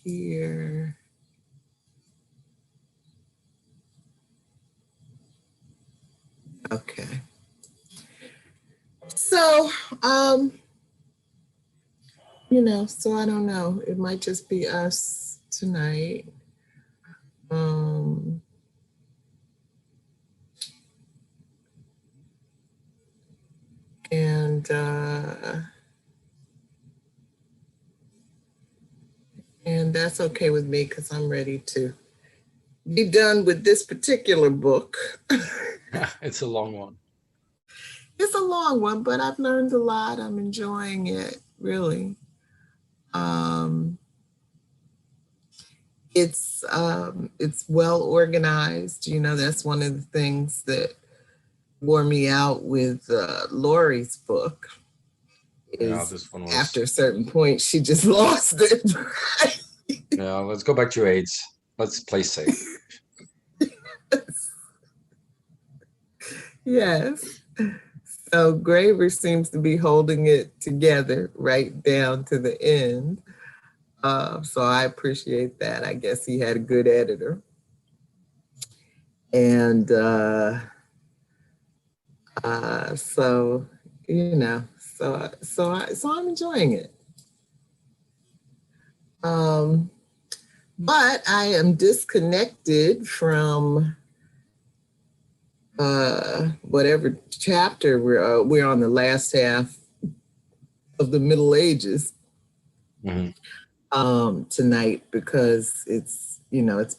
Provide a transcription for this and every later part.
here. Okay. So, you know, so I don't know. It might just be us tonight. And that's okay with me because I'm ready to be done with this particular book. It's a long one. It's a long one, but I've learned a lot. I'm enjoying it, really. It's well organized. You know, that's one of the things that wore me out with Lori's book. Yeah, this one was... After a certain point, she just lost it. Yeah, let's go back to AIDS. Let's play safe. Yes. So Graeber seems to be holding it together right down to the end. So I appreciate that. I guess he had a good editor. And so, you know, so I'm enjoying it. But I am disconnected from whatever chapter we're on, the last half of the Middle Ages tonight, because it's, you know, it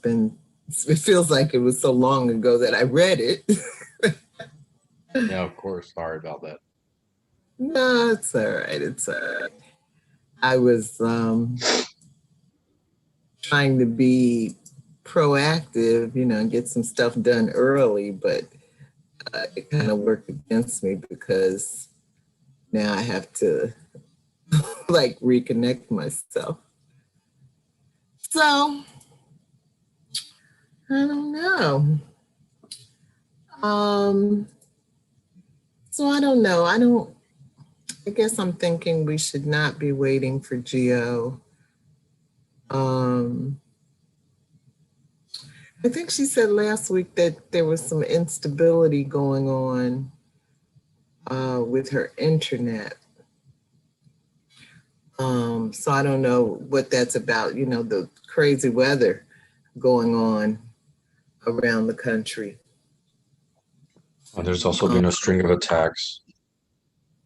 feels like it was so long ago that I read it. Yeah, of course. Sorry about that. No, it's all right. It's all right. I was trying to be proactive, you know, and get some stuff done early, but it kind of worked against me because now I have to like reconnect myself. So I don't know. So I don't know. I guess I'm thinking we should not be waiting for Geo. I think she said last week that there was some instability going on with her internet. So I don't know what that's about, you know, the crazy weather going on around the country. And there's also been a string of attacks.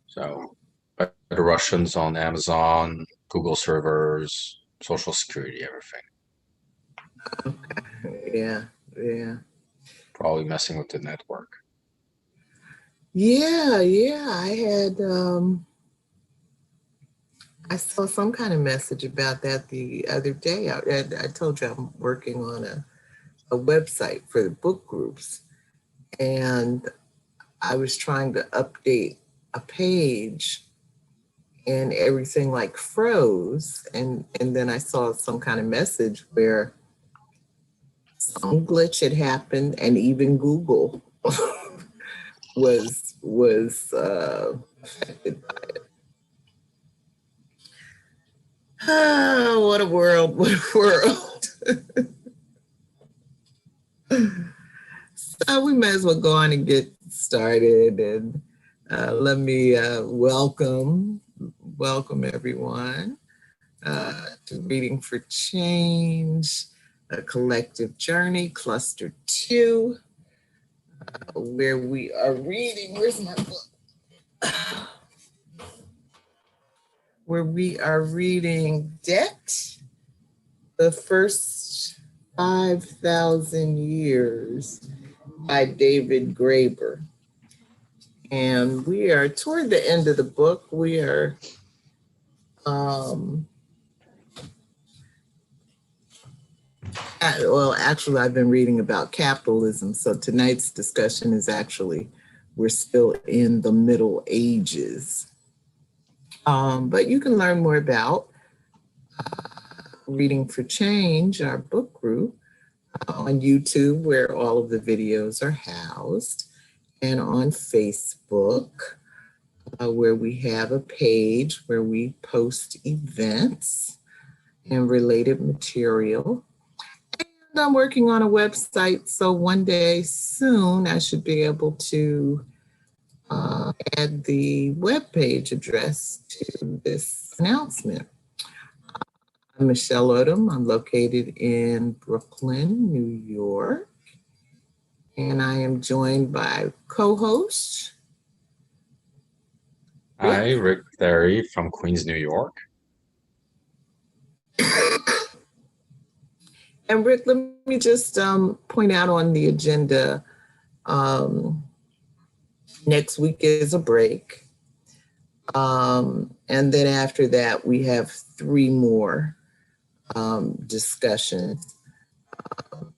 So by the Russians on Amazon, Google servers, Social Security, everything. Okay. Yeah. Probably messing with the network. Yeah. I saw some kind of message about that the other day. I told you I'm working on a website for the book groups, and I was trying to update a page and everything like froze, and then I saw some kind of message where some glitch had happened, and even Google was affected by it. Oh, what a world, what a world. So we may as well go on and get started, and let me welcome everyone to Reading for Change, a collective journey, cluster 2, where we are reading, where's my book? Where we are reading Debt, the First 5,000 Years by David Graeber. And we are toward the end of the book. We are well, actually, I've been reading about capitalism. So tonight's discussion is actually, we're still in the Middle Ages. But you can learn more about Reading for Change, our book group, on YouTube, where all of the videos are housed, and on Facebook, where we have a page where we post events. and related material. And I'm working on a website, so one day soon I should be able to add the webpage address to this announcement. I'm Michelle Odom. I'm located in Brooklyn, New York, and I am joined by co-host. Hi, Rick Terry from Queens, New York. And Rick, let me just point out on the agenda, next week is a break. And then after that, we have 3 more discussions, 2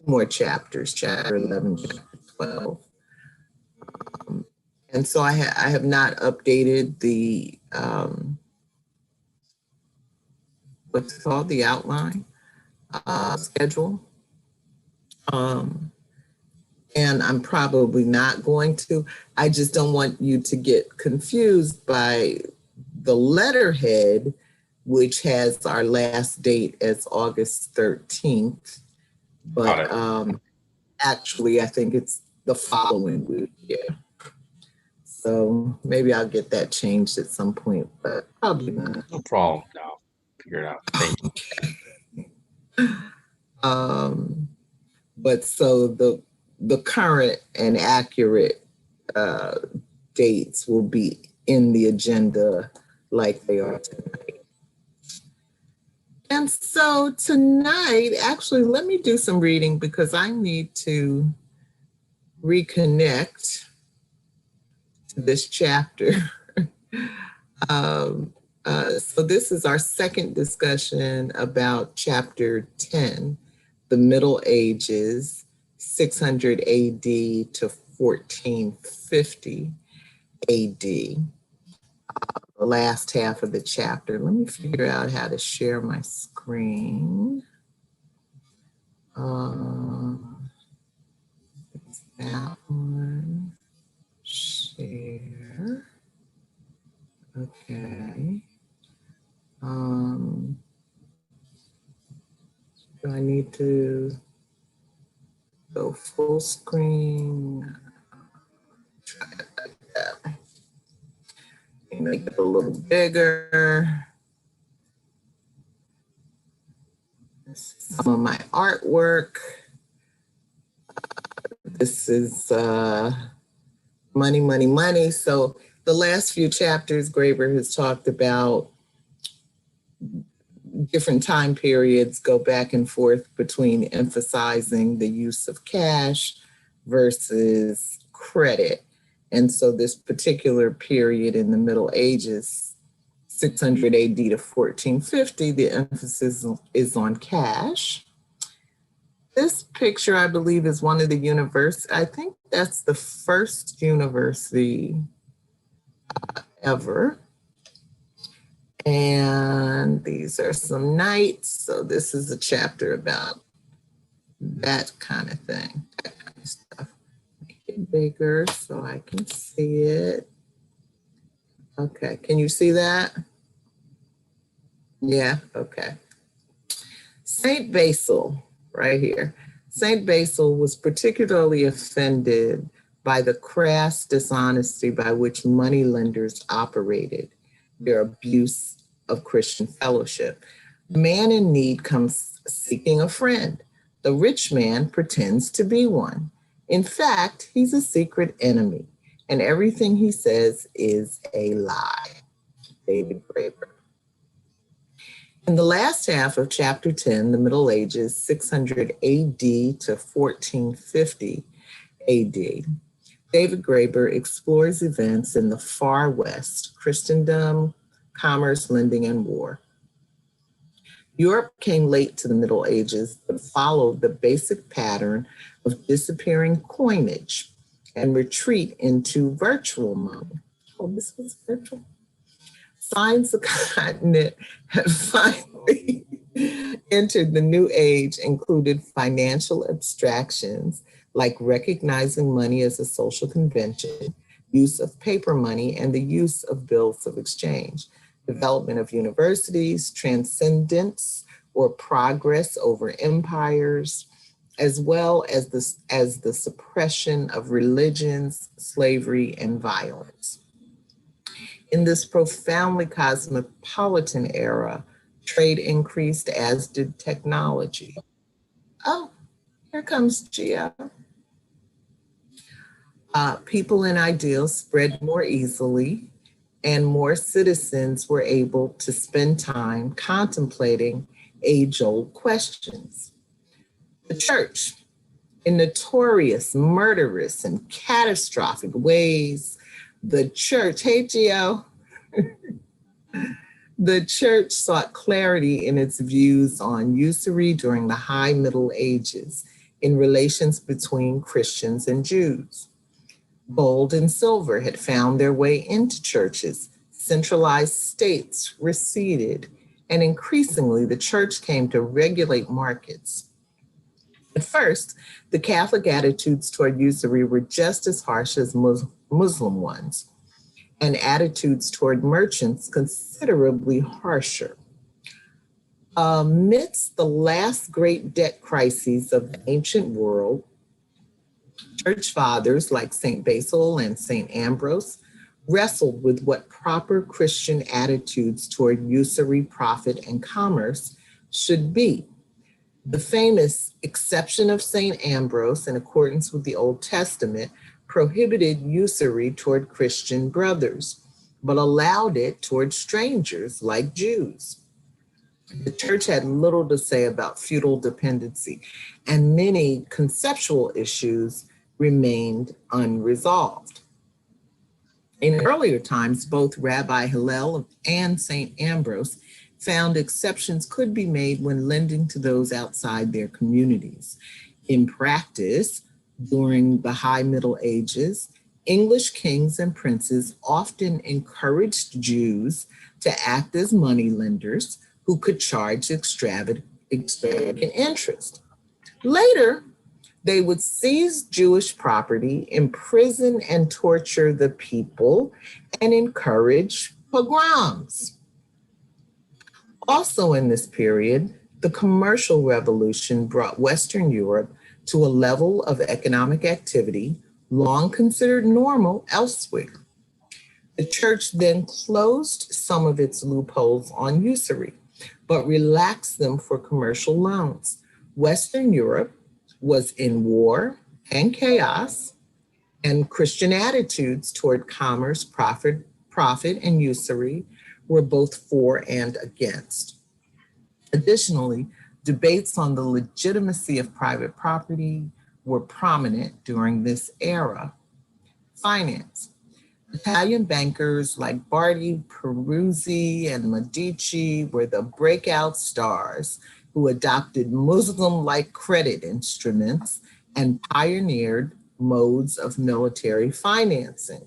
more chapters, chapter 11, chapter 12. And so I have not updated the, what's it called, the outline schedule. And I'm probably not going to. I just don't want you to get confused by the letterhead, which has our last date as August 13th. But actually, I think it's the following week. Yeah. So maybe I'll get that changed at some point, but probably not. No problem. No, figure it out. Thank you. But so the current and accurate dates will be in the agenda like they are tonight. And so tonight, actually, let me do some reading because I need to reconnect to this chapter. So this is our second discussion about chapter 10, the Middle Ages, 600 AD to 1450 AD. The last half of the chapter. Let me figure out how to share my screen. It's that one. Share. Okay. Do I need to go full screen? Try it like that. Make it a little bigger. Some of my artwork. This is money, money, money. So the last few chapters, Graeber has talked about different time periods go back and forth between emphasizing the use of cash versus credit. And so this particular period in the Middle Ages, 600 AD to 1450, the emphasis is on cash. This picture, I believe, is one of the universities. I think that's the first university ever. And these are some knights. So this is a chapter about that kind of thing, that kind of stuff. Make it bigger so I can see it. Okay, can you see that? Yeah, okay. Saint Basil, right here. Saint Basil was particularly offended by the crass dishonesty by which moneylenders operated, their abuse of Christian fellowship. The man in need comes seeking a friend. The rich man pretends to be one. In fact, he's a secret enemy, and everything he says is a lie. David Graeber. In the last half of chapter 10, the Middle Ages, 600 AD to 1450 AD, David Graeber explores events in the far west, Christendom, commerce, lending, and war. Europe came late to the Middle Ages, but followed the basic pattern of disappearing coinage and retreat into virtual money. Oh, this was virtual. Signs the continent had finally entered the new age included financial abstractions like recognizing money as a social convention, use of paper money, and the use of bills of exchange. development of universities, transcendence or progress over empires, as well as the suppression of religions, slavery, and violence. In this profoundly cosmopolitan era, trade increased, as did technology. Oh, here comes Gio. People and ideals spread more easily, and more citizens were able to spend time contemplating age-old questions. The church, in notorious, murderous, and catastrophic ways, the church, hey Gio, the church sought clarity in its views on usury during the High Middle Ages in relations between Christians and Jews. Gold and silver had found their way into churches, centralized states receded, and increasingly the church came to regulate markets. At first, the Catholic attitudes toward usury were just as harsh as Muslim ones, and attitudes toward merchants considerably harsher. Amidst the last great debt crises of the ancient world, church fathers like St. Basil and St. Ambrose wrestled with what proper Christian attitudes toward usury, profit, and commerce should be. The famous exception of St. Ambrose, in accordance with the Old Testament, prohibited usury toward Christian brothers, but allowed it toward strangers like Jews. The church had little to say about feudal dependency, and many conceptual issues remained unresolved. In earlier times, both Rabbi Hillel and St. Ambrose found exceptions could be made when lending to those outside their communities. In practice, during the High Middle Ages, English kings and princes often encouraged Jews to act as moneylenders who could charge extravagant interest. Later, they would seize Jewish property, imprison and torture the people, and encourage pogroms. Also in this period, the commercial revolution brought Western Europe to a level of economic activity long considered normal elsewhere. The church then closed some of its loopholes on usury, but relaxed them for commercial loans. Western Europe was in war and chaos, and Christian attitudes toward commerce, profit, and usury were both for and against. Additionally, debates on the legitimacy of private property were prominent during this era. Finance. Italian bankers like Bardi, Peruzzi, and Medici were the breakout stars who adopted Muslim-like credit instruments and pioneered modes of military financing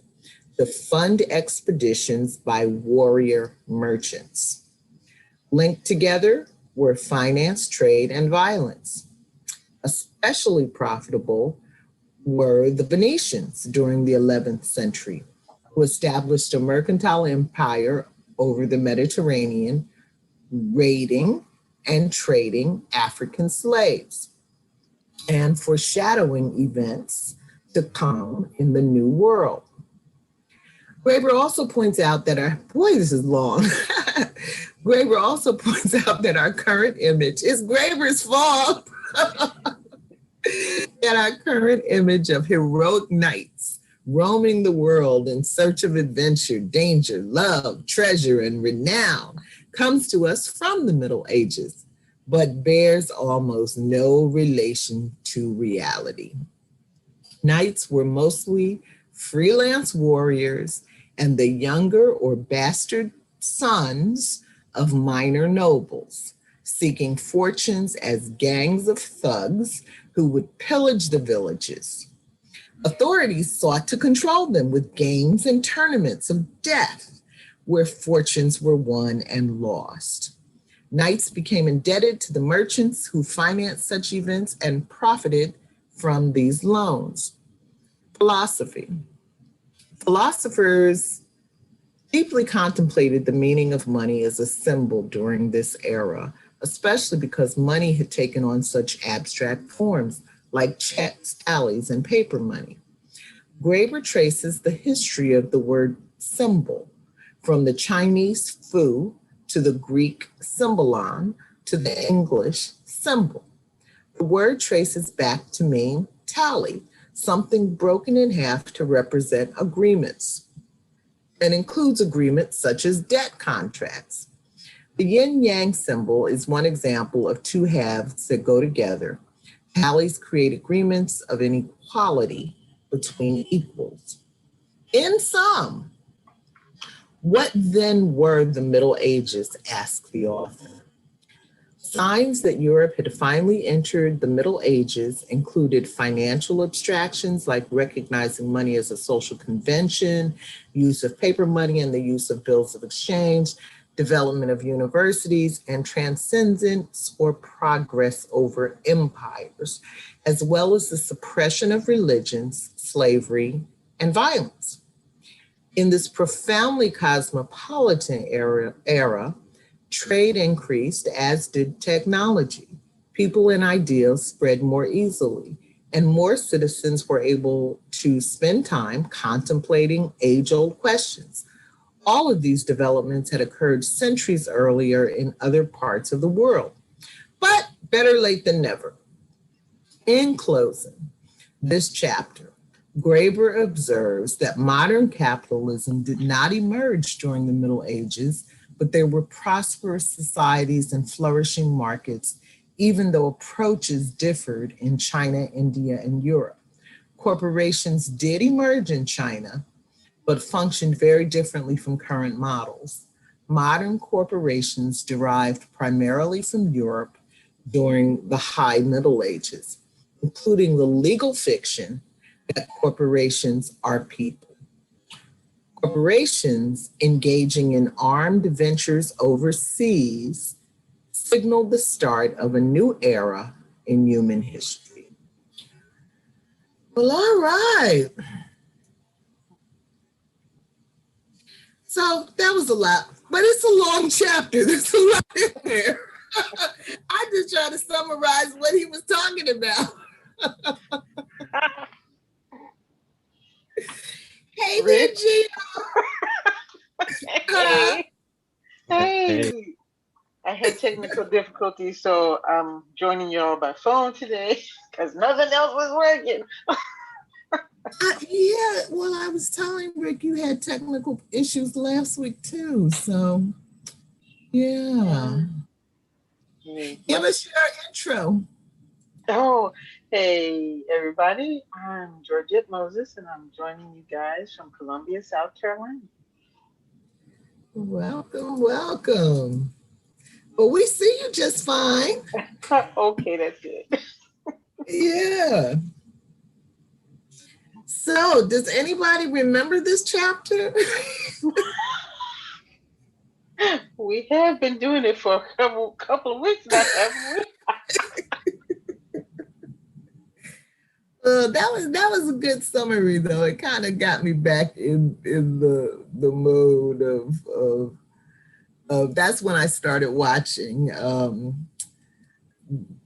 to fund expeditions by warrior merchants. Linked together were finance, trade, and violence. Especially profitable were the Venetians during the 11th century, who established a mercantile empire over the Mediterranean, raiding and trading African slaves and foreshadowing events to come in the New World. Graeber also points out that this is long. Graeber also points out that our current image is Graeber's fault. That our current image of heroic knights roaming the world in search of adventure, danger, love, treasure, and renown comes to us from the Middle Ages, but bears almost no relation to reality. Knights were mostly freelance warriors and the younger or bastard sons of minor nobles, seeking fortunes as gangs of thugs who would pillage the villages. Authorities sought to control them with games and tournaments of death, where fortunes were won and lost. Knights became indebted to the merchants who financed such events and profited from these loans. Philosophy. Philosophers deeply contemplated the meaning of money as a symbol during this era, especially because money had taken on such abstract forms like checks, tallies, and paper money. Graeber traces the history of the word symbol from the Chinese fu to the Greek symbolon to the English symbol. The word traces back to mean tally, something broken in half to represent agreements, and includes agreements such as debt contracts. The yin yang symbol is one example of two halves that go together. Tallies create agreements of inequality between equals. In sum, what then were the Middle Ages, asks the author. Signs that Europe had finally entered the Middle Ages included financial abstractions like recognizing money as a social convention, use of paper money and the use of bills of exchange, development of universities, and transcendence or progress over empires, as well as the suppression of religions, slavery, and violence. In this profoundly cosmopolitan era, trade increased, as did technology. People and ideas spread more easily, and more citizens were able to spend time contemplating age-old questions. All of these developments had occurred centuries earlier in other parts of the world, but better late than never. In closing this chapter, Graeber observes that modern capitalism did not emerge during the Middle Ages, but there were prosperous societies and flourishing markets, even though approaches differed in China, India, and Europe. Corporations did emerge in China, but functioned very differently from current models. Modern corporations derived primarily from Europe during the High Middle Ages, including the legal fiction that corporations are people. Corporations engaging in armed ventures overseas signaled the start of a new era in human history. Well, all right. So that was a lot, but it's a long chapter. There's a lot in there. I just try to summarize what he was talking about. Hey there, Rick? Gina. Hey. I had technical difficulties, so I'm joining y'all by phone today because nothing else was working. Yeah, well, I was telling Rick you had technical issues last week too, so yeah. Give us your intro. Oh, hey, everybody. I'm Georgette Moses, and I'm joining you guys from Columbia, South Carolina. Welcome, welcome. Well, we see you just fine. Okay, that's good. Yeah. So, does anybody remember this chapter? We have been doing it for a couple of weeks now, haven't we? That was a good summary, though. It kind of got me back in the mode of that's when I started watching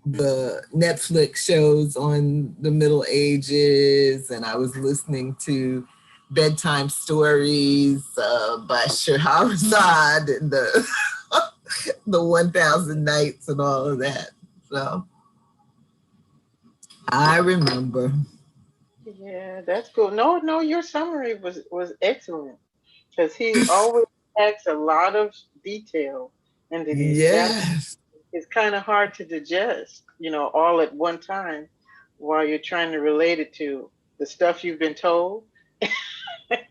the Netflix shows on the Middle Ages, and I was listening to bedtime stories by Scheherazade and the 1,000 Nights and all of that. So I remember. Yeah, that's cool. No, your summary was excellent because he always adds a lot of detail into these chapters. Yes. It's kind of hard to digest, all at one time while you're trying to relate it to the stuff you've been told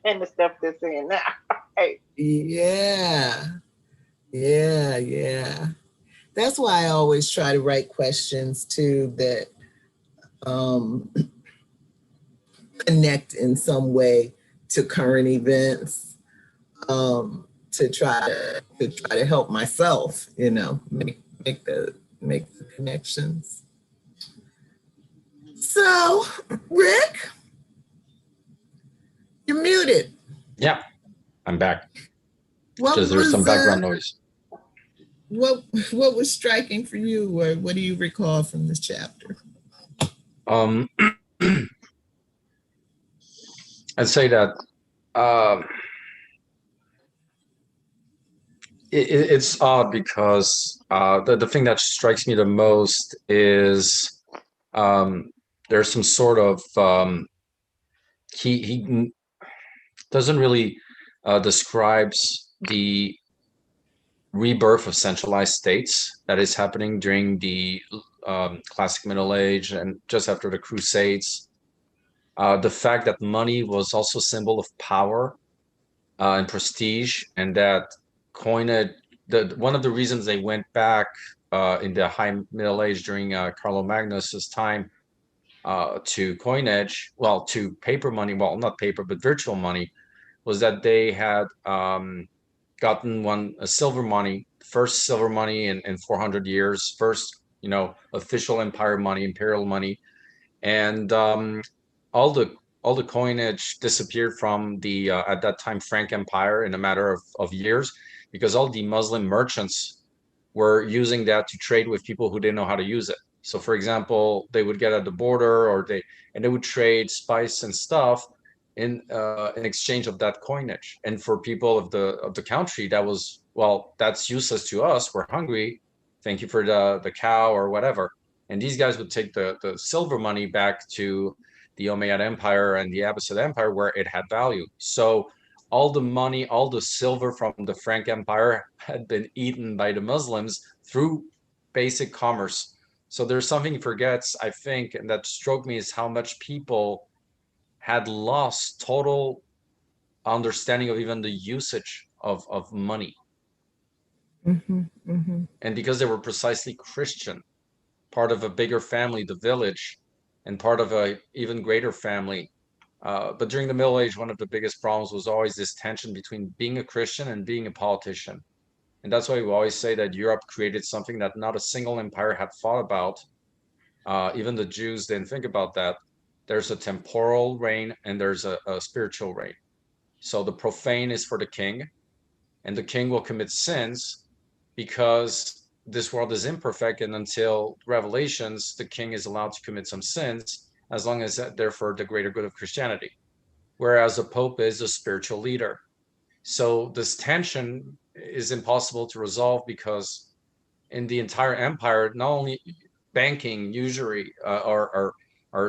and the stuff they're saying now. Right? Yeah. Yeah. That's why I always try to write questions too that connect in some way to current events, to try to help myself, make the connections. So, Rick, you're muted. Yeah, I'm back. What Just there's some was background noise. what was striking for you, or what do you recall from this chapter? Um, I'd say that it's odd because the thing that strikes me the most is there's some sort of he doesn't really describes the rebirth of centralized states that is happening during the classic Middle Age and just after the Crusades. The fact that money was also a symbol of power and prestige, and that coinage, one of the reasons they went back in the High Middle Age during Carlomagnus's time to coinage, well, to paper money, well, not paper, but virtual money, was that they had gotten a silver money, first silver money in 400 years, first, official empire money, imperial money, and all the coinage disappeared from the at that time Frank Empire in a matter of years, because all the Muslim merchants were using that to trade with people who didn't know how to use it. So, for example, they would get at the border, or they would trade spice and stuff in exchange of that coinage. And for people of the country, that was, well, that's useless to us. We're hungry. Thank you for the cow or whatever. And these guys would take the silver money back to the Umayyad Empire and the Abbasid Empire, where it had value. So all the money, all the silver from the Frank Empire had been eaten by the Muslims through basic commerce. So there's something he forgets, I think, and that struck me, is how much people had lost total understanding of even the usage of money. Mm-hmm, mm-hmm. And because they were precisely Christian, part of a bigger family, the village, and part of a even greater family. But during the Middle Age, one of the biggest problems was always this tension between being a Christian and being a politician. And that's why we always say that Europe created something that not a single empire had thought about. Even the Jews didn't think about that. There's a temporal reign and there's a spiritual reign. So the profane is for the king, and the king will commit sins because this world is imperfect, and until Revelations, the king is allowed to commit some sins as long as they're for the greater good of Christianity. Whereas the Pope is a spiritual leader. So this tension is impossible to resolve, because in the entire empire, not only banking, usury, or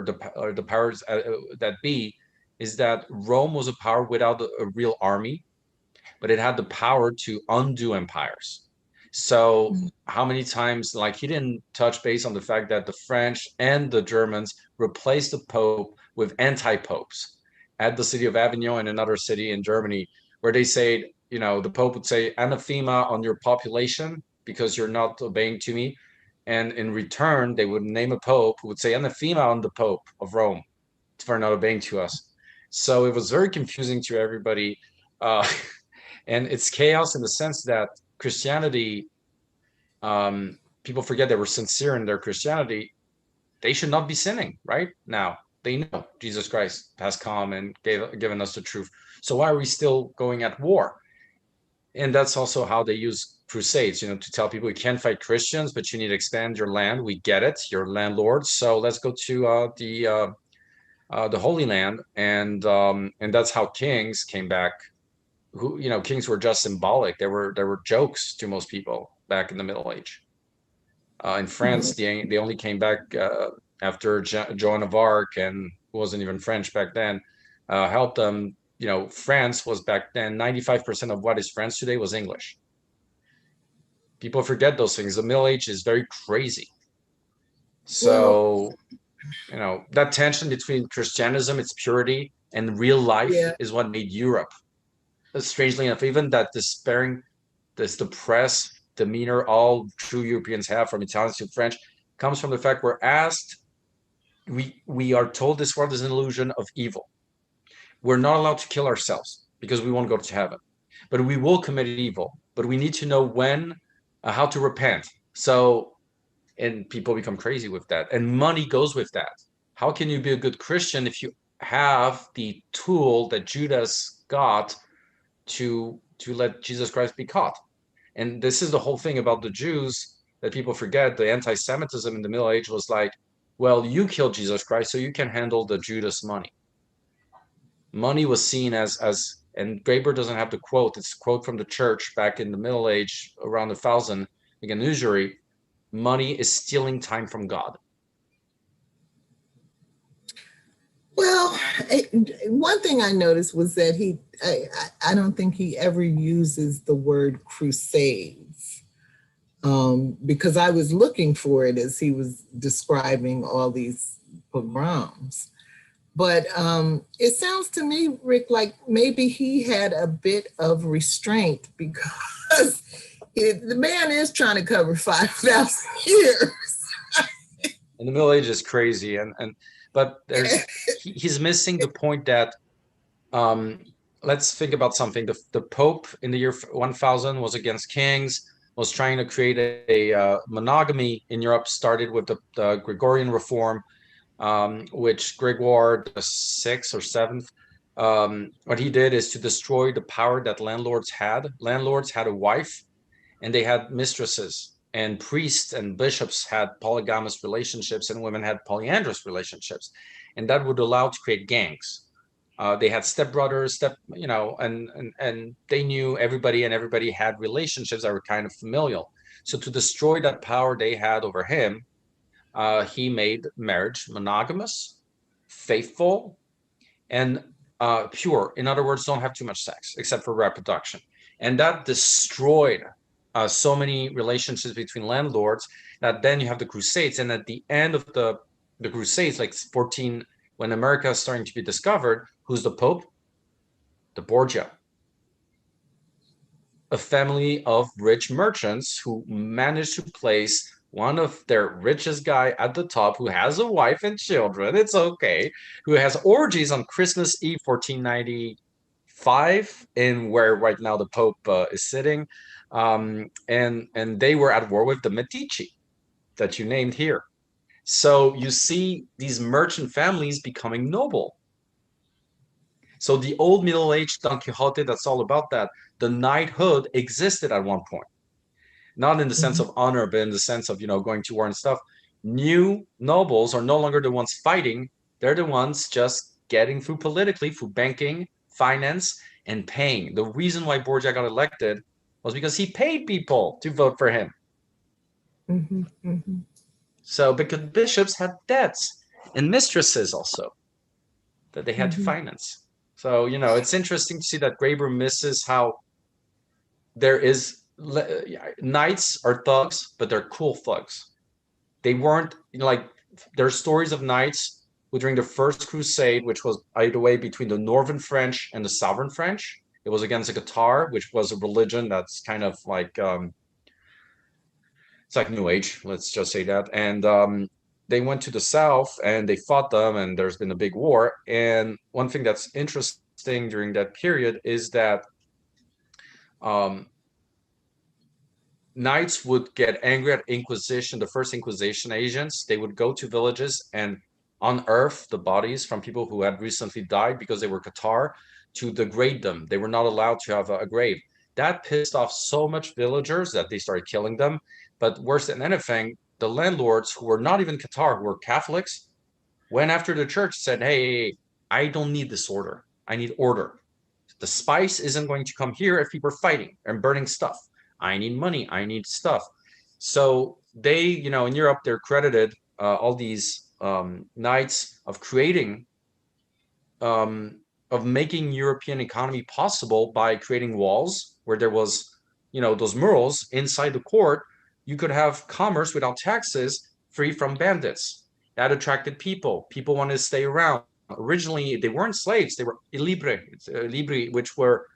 the powers that be, is that Rome was a power without a real army, but it had the power to undo empires. So how many times, like, he didn't touch base on the fact that the French and the Germans replaced the Pope with anti-popes at the city of Avignon and another city in Germany, where they said, the Pope would say anathema on your population because you're not obeying to me. And in return, they would name a Pope who would say anathema on the Pope of Rome for not obeying to us. So it was very confusing to everybody. And it's chaos in the sense that Christianity, people forget they were sincere in their Christianity. They should not be sinning right now. They know Jesus Christ has come and given us the truth. So why are we still going at war? And that's also how they use crusades, to tell people you can't fight Christians, but you need to expand your land. We get it. You're landlords. So let's go to the Holy Land. And that's how kings came back. Kings were just symbolic. They were jokes to most people back in the Middle Age. In France, they only came back after Joan of Arc, and wasn't even French back then, helped them. France was back then, 95% of what is France today was English. People forget those things. The Middle Age is very crazy. So, that tension between Christianism, its purity, and real life is what made Europe. Strangely enough, even that this depressed demeanor all true Europeans have, from Italians to French, comes from the fact we are told this world is an illusion of evil. We're not allowed to kill ourselves because we won't go to heaven, but we will commit evil. But we need to know when, how to repent. So, and people become crazy with that, and money goes with that. How can you be a good Christian if you have the tool that Judas got to to let Jesus Christ be caught. And this is the whole thing about the Jews that people forget. The anti-Semitism in the Middle Age was like, well, you killed Jesus Christ, so you can handle the Judas money. Money was seen as, and Graeber doesn't have to quote, it's a quote from the church back in the Middle Age, around 1000, again, usury, money is stealing time from God. Well, one thing I noticed was that I don't think he ever uses the word crusades, because I was looking for it as he was describing all these pogroms. But it sounds to me, Rick, like maybe he had a bit of restraint, because the man is trying to cover 5,000 years. And the Middle Age is crazy, but he's missing the point that let's think about something. The Pope in the year 1000 was against kings, was trying to create a monogamy in Europe, started with the Gregorian reform, which Gregoire the sixth or seventh, what he did is to destroy the power that landlords had. Landlords had a wife and they had mistresses, and priests and bishops had polygamous relationships and women had polyandrous relationships. And that would allow to create gangs. They had stepbrothers, and they knew everybody, and everybody had relationships that were kind of familial. So to destroy that power they had over him, he made marriage monogamous, faithful, and pure. In other words, don't have too much sex except for reproduction. And that destroyed so many relationships between landlords, that then you have the Crusades. And at the end of the Crusades, like 14, when America is starting to be discovered, who's the Pope? The Borgia. A family of rich merchants who managed to place one of their richest guy at the top, who has a wife and children, it's okay, who has orgies on Christmas Eve 1495, in where right now the Pope is sitting, and they were at war with the Medici that you named here. So you see these merchant families becoming noble. So the old Middle Age Don Quixote, that's all about that. The knighthood existed at one point. Not in the sense of honor, but in the sense of, going to war and stuff. New nobles are no longer the ones fighting. They're the ones just getting through politically, through banking, finance, and paying. The reason why Borgia got elected was because he paid people to vote for him. So because bishops had debts and mistresses also that they had to finance. So, it's interesting to see that Graeber misses how there is knights are thugs, but they're cool thugs. They weren't like, there's stories of knights who during the First Crusade, which was either way between the Northern French and the Southern French. It was against the Cathar, which was a religion that's kind of like it's like New Age, let's just say that. And they went to the south and they fought them, and there's been a big war. And one thing that's interesting during that period is that knights would get angry at Inquisition, the first Inquisition agents. They would go to villages and unearth the bodies from people who had recently died because they were Cathar, to degrade them. They were not allowed to have a grave. That pissed off so much villagers that they started killing them. But worse than anything, the landlords, who were not even Cathar, who were Catholics, went after the church, said, hey, I don't need this order. I need order. The spice isn't going to come here if people are fighting and burning stuff. I need money. I need stuff. So they, in Europe, they're credited, all these knights, of creating, of making European economy possible by creating walls where there was, those murals inside the court. You could have commerce without taxes, free from bandits. That attracted people. People wanted to stay around. Originally, they weren't slaves. They were libri, which were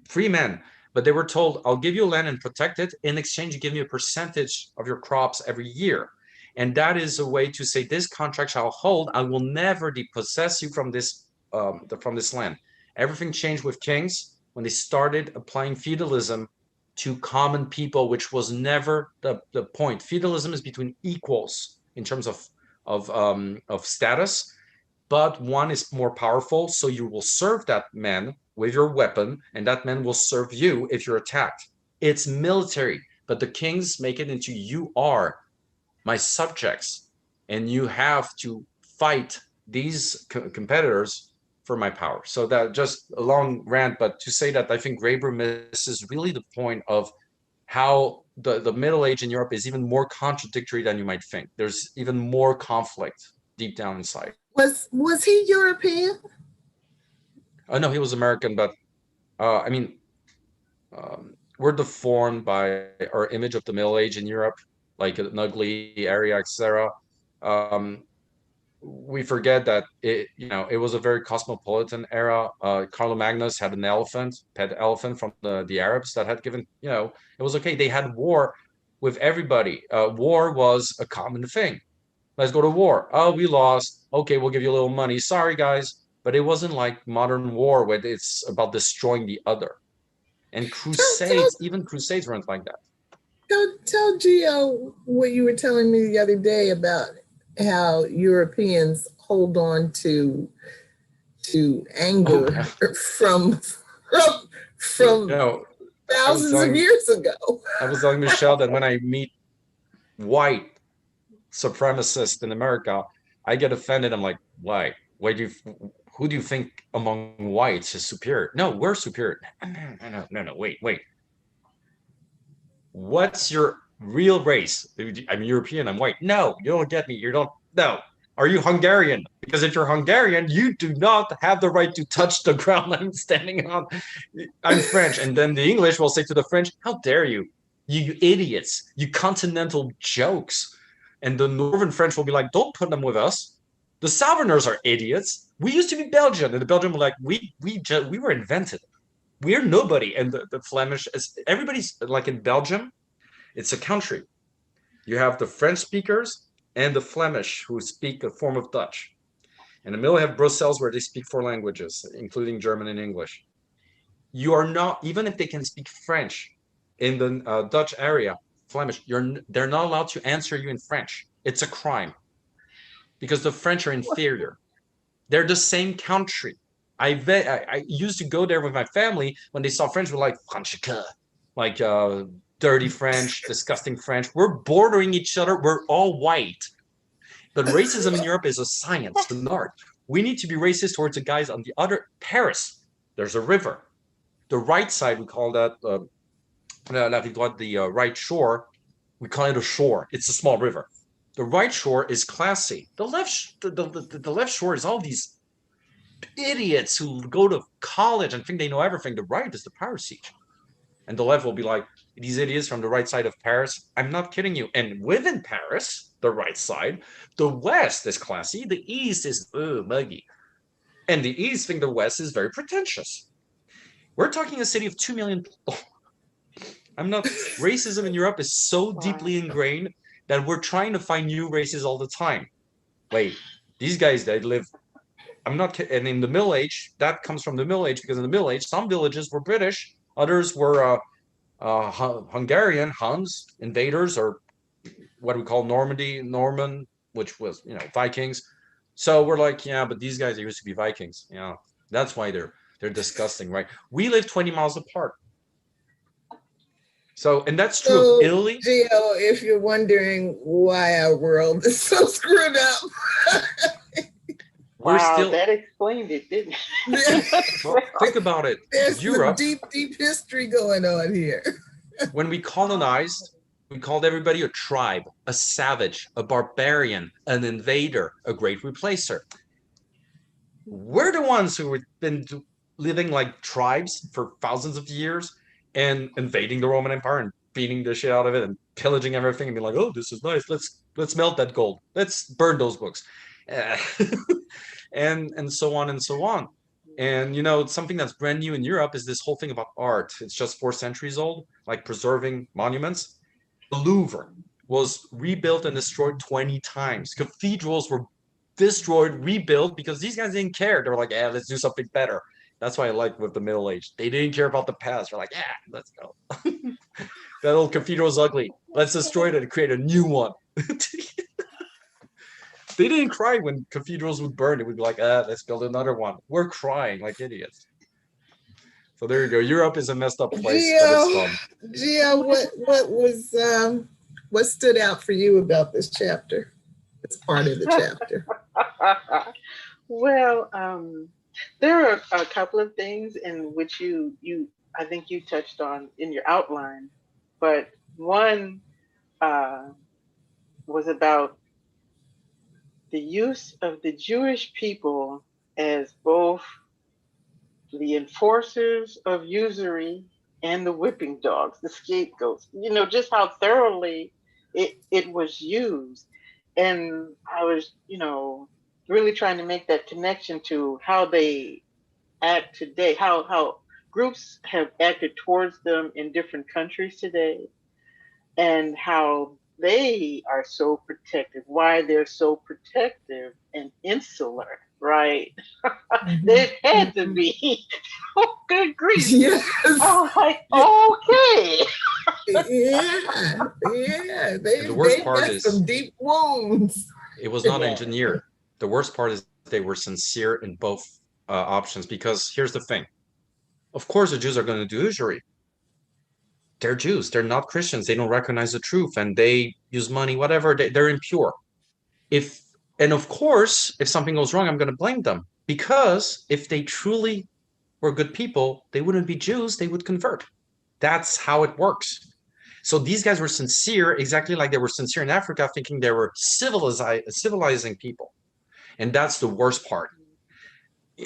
free men. But they were told, I'll give you land and protect it. In exchange, you give me a percentage of your crops every year. And that is a way to say, this contract shall hold. I will never depossess you from this land. Everything changed with kings when they started applying feudalism to common people, which was never the point. Feudalism is between equals in terms of status, but one is more powerful, so you will serve that man with your weapon, and that man will serve you if you're attacked. It's military, but the kings make it into you are my subjects, and you have to fight these competitors for my power. So that just a long rant, but to say that I think Graeber misses really the point of how the Middle Age in Europe is even more contradictory than you might think. There's even more conflict deep down inside. Was he European? Oh no, he was American, but I mean, we're deformed by our image of the Middle Age in Europe, like an ugly area, etc. We forget that it was a very cosmopolitan era. Carlo Magnus had an elephant, pet elephant from the Arabs that had given, it was okay. They had war with everybody. War was a common thing. Let's go to war. Oh, we lost. Okay, we'll give you a little money. Sorry, guys. But it wasn't like modern war where it's about destroying the other. And crusades, even crusades weren't like that. Tell Gio what you were telling me the other day about how Europeans hold on to anger from thousands of years ago. I was telling Michelle that when I meet white supremacists in America, I get offended. I'm like, why? Who do you think among whites is superior? No, we're superior. No, wait. What's your real race? I'm European, I'm white. No, you don't get me. No. Are you Hungarian? Because if you're Hungarian, you do not have the right to touch the ground I'm standing on. I'm French. And then the English will say to the French, how dare you? You idiots, you continental jokes. And the Northern French will be like, don't put them with us. The Southerners are idiots. We used to be Belgian. And the Belgian were like, we were invented. We're nobody. And the Flemish, everybody's like in Belgium, it's a country. You have the French speakers and the Flemish who speak a form of Dutch. In the middle, you have Brussels where they speak 4 languages, including German and English. You are not, even if they can speak French in the Dutch area, Flemish, they're not allowed to answer you in French. It's a crime because the French are inferior. They're the same country. I used to go there with my family when they saw French, we're like, like dirty French, disgusting French. We're bordering each other. We're all white. But racism in Europe is a science, an art. We need to be racist towards the guys on the other. Paris, there's a river. The right side, we call that the right shore. We call it a shore. It's a small river. The right shore is classy. The left shore is all these idiots who go to college and think they know everything. The right is the power seat. And the left will be like, these idiots from the right side of Paris. I'm not kidding you. And within Paris, the right side, the west is classy. The east is muggy. And the east think the west is very pretentious. We're talking a city of 2 million people. Racism in Europe is so deeply ingrained that we're trying to find new races all the time. Wait, these guys, they live, I'm not kidding. And in the Middle Age, that comes from the Middle Age, because in the Middle Age, some villages were British, others were Hungarian, Huns, invaders, or what we call Norman, which was, Vikings. So we're like, yeah, but these guys, they used to be Vikings. Yeah, that's why they're disgusting, right? We live 20 miles apart. So, and that's true of Italy. Gio, if you're wondering why our world is so screwed up. Wow, that explained it, didn't it? Well, think about it. There's Europe, deep history going on here. When we colonized, we called everybody a tribe, a savage, a barbarian, an invader, a great replacer. We're the ones who have been living like tribes for thousands of years and invading the Roman Empire and beating the shit out of it and pillaging everything and being like, oh, this is nice. Let's melt that gold. Let's burn those books. And so on and so on. And something that's brand new in Europe is this whole thing about art. It's just 4 centuries old, like preserving monuments. The Louvre was rebuilt and destroyed 20 times. Cathedrals were destroyed, rebuilt, because these guys didn't care. They were like, yeah, let's do something better. That's why I like with the Middle Age. They didn't care about the past. They're like, yeah, let's go. That old cathedral is ugly. Let's destroy it and create a new one. They didn't cry when cathedrals would burn. It would be like, let's build another one. We're crying like idiots. So there you go. Europe is a messed up place, but it's fun. Gio, what stood out for you about this chapter? It's part of the chapter. Well, there are a couple of things in which I think you touched on in your outline, but one was about the use of the Jewish people as both the enforcers of usury and the whipping dogs, the scapegoats, just how thoroughly it was used. And I was, really trying to make that connection to how they act today, how groups have acted towards them in different countries today, and how they are so protective, why they're so protective and insular, right? They've had to be. Oh, good grief. Yes. I was like, okay. Yeah. The worst part got is some deep wounds. it was not engineered. The worst part is they were sincere in both options, because here's the thing. Of course, the Jews are going to do usury. They're Jews. They're not Christians. They don't recognize the truth, and they use money, whatever. They're impure. And of course, if something goes wrong, I'm going to blame them, because if they truly were good people, they wouldn't be Jews. They would convert. That's how it works. So these guys were sincere, exactly like they were sincere in Africa, thinking they were civilizing people. And that's the worst part.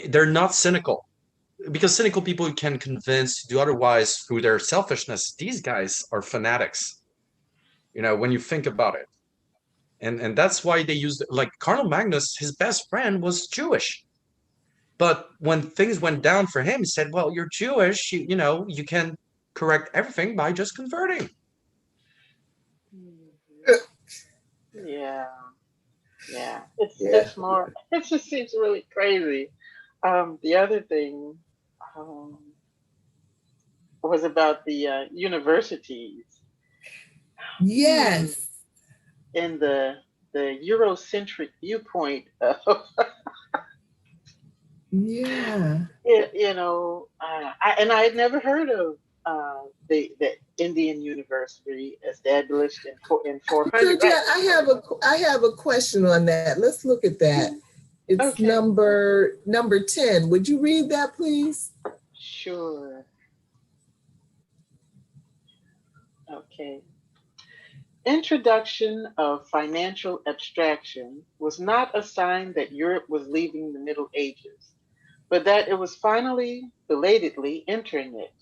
They're not cynical, because cynical people can convince to do otherwise through their selfishness. These guys are fanatics, when you think about it. And that's why they used, like Cardinal Magnus, his best friend was Jewish. But when things went down for him, he said, well, you're Jewish, you can correct everything by just converting. Yeah. It's more, it just seems really crazy. The other thing was about the universities. Yes. And the Eurocentric viewpoint of yeah. I had never heard of the Indian University established in 400. So, I have a question on that. Let's look at that. It's okay. number 10. Would you read that, please? Sure. Okay. Introduction of financial abstraction was not a sign that Europe was leaving the Middle Ages, but that it was finally, belatedly entering it.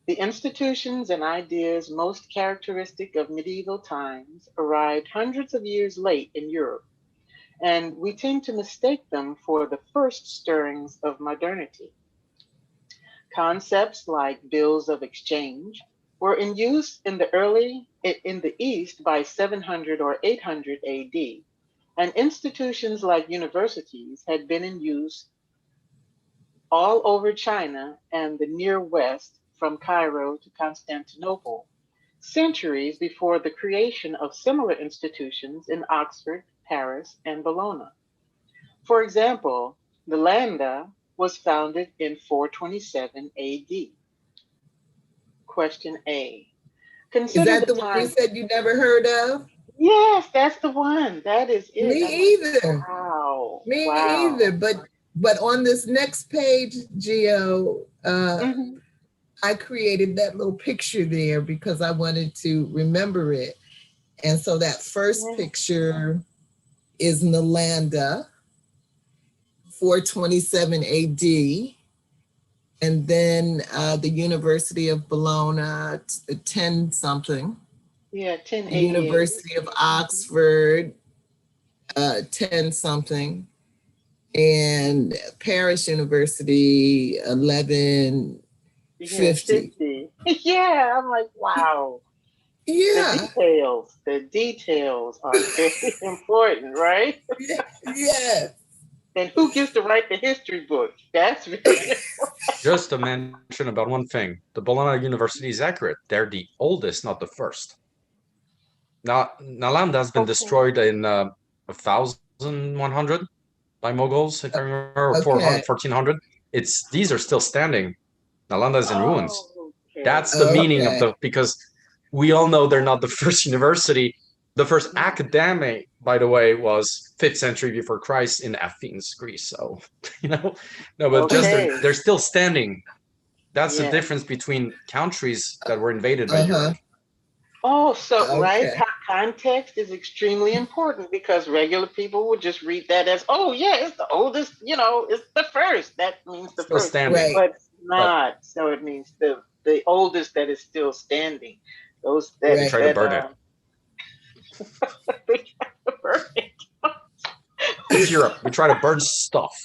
The institutions and ideas most characteristic of medieval times arrived hundreds of years late in Europe, and we tend to mistake them for the first stirrings of modernity. Concepts like bills of exchange were in use in the East by 700 or 800 AD, and institutions like universities had been in use all over China and the Near West, from Cairo to Constantinople, centuries before the creation of similar institutions in Oxford, Paris, and Bologna. For example, the Landa was founded in 427 AD. Question A. Is that the one you said you never heard of? Yes, that's the one. That is it. Me either. Wow. Me either. But on this next page, Gio, I created that little picture there because I wanted to remember it. And so that first picture is Nalanda, 427 AD. And then the University of Bologna, 10 something. Yeah, 10 The University of Oxford, 10 something. And Paris University, 1150. Yeah, I'm like, wow. Yeah. The details are very important, right? Yes. And who gets to write the history book? That's very important. Just to mention about one thing, the Bologna University is accurate. They're the oldest, not the first. Now, Nalanda has been destroyed in 1100 by Mughals, if I remember, or 1400. These are still standing. Nalanda is in ruins. Okay. That's the meaning of Okay. because we all know they're not the first university. The first academy, by the way, was 5th century before Christ in Athens, Greece. So, no, but just Okay. they're still standing. That's the Yeah. difference between countries that were invaded by Uh-huh. Europe. Oh, so right, Okay. context is extremely important because regular people would just read that as, oh yeah, it's the oldest, it's the first. That means the Still first, standing. Right. but it's But not. So it means the oldest that is still standing. Those they that Right. try to burn it. they try to burn it. It's Europe. We try to burn stuff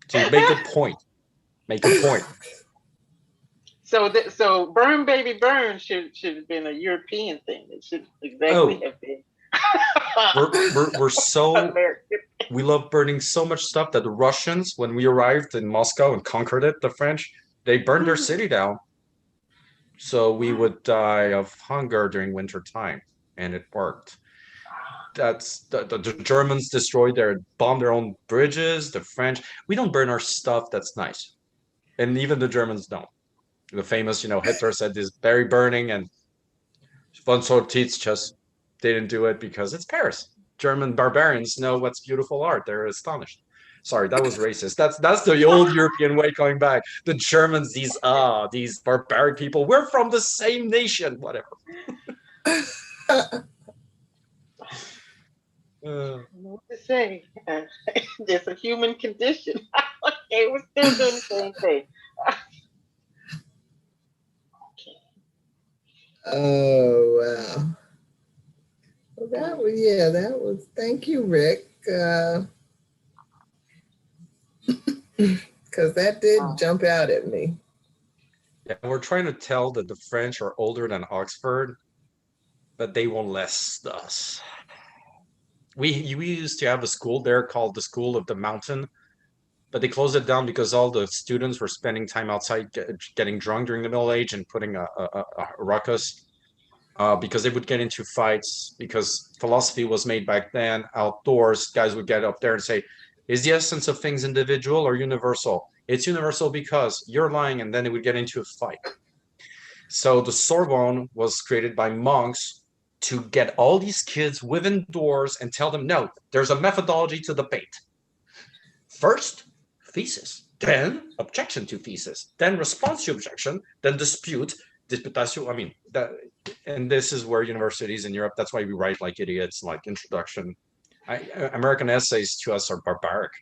to make a point. Make a point. So burn baby burn should have been a European thing. It should exactly Oh, have been we're so American. we love burning so much stuff that the Russians, when we arrived in Moscow and conquered it, the French, they burned their city down. So we would die of hunger during winter time, and it worked. That's the Germans destroyed bombed their own bridges. The French, we don't burn our stuff. That's nice, and even the Germans don't. The famous, Hitler said this berry burning, and von Sortitz just didn't do it because it's Paris. German barbarians know what's beautiful art. They're astonished. Sorry, that was racist. That's the old European way coming back. The Germans, these barbaric people. We're from the same nation. Whatever. I don't know what to say. It's a human condition. Okay, we're still doing the same thing. Okay. Oh, wow. Well, that was, thank you, Rick. Because that did jump out at me. Yeah, we're trying to tell that the French are older than Oxford, but they won't last us. We used to have a school there called the School of the Mountain, but they closed it down because all the students were spending time outside getting drunk during the Middle Age and putting a ruckus. Because they would get into fights because philosophy was made back then outdoors. Guys would get up there and say, is the essence of things individual or universal? It's universal because you're lying, and then they would get into a fight. So the Sorbonne was created by monks to get all these kids within doors and tell them, no, there's a methodology to debate. First, thesis, then objection to thesis, then response to objection, then dispute, disputatio. I mean, and this is where universities in Europe, that's why we write like idiots, like introduction. American essays to us are barbaric.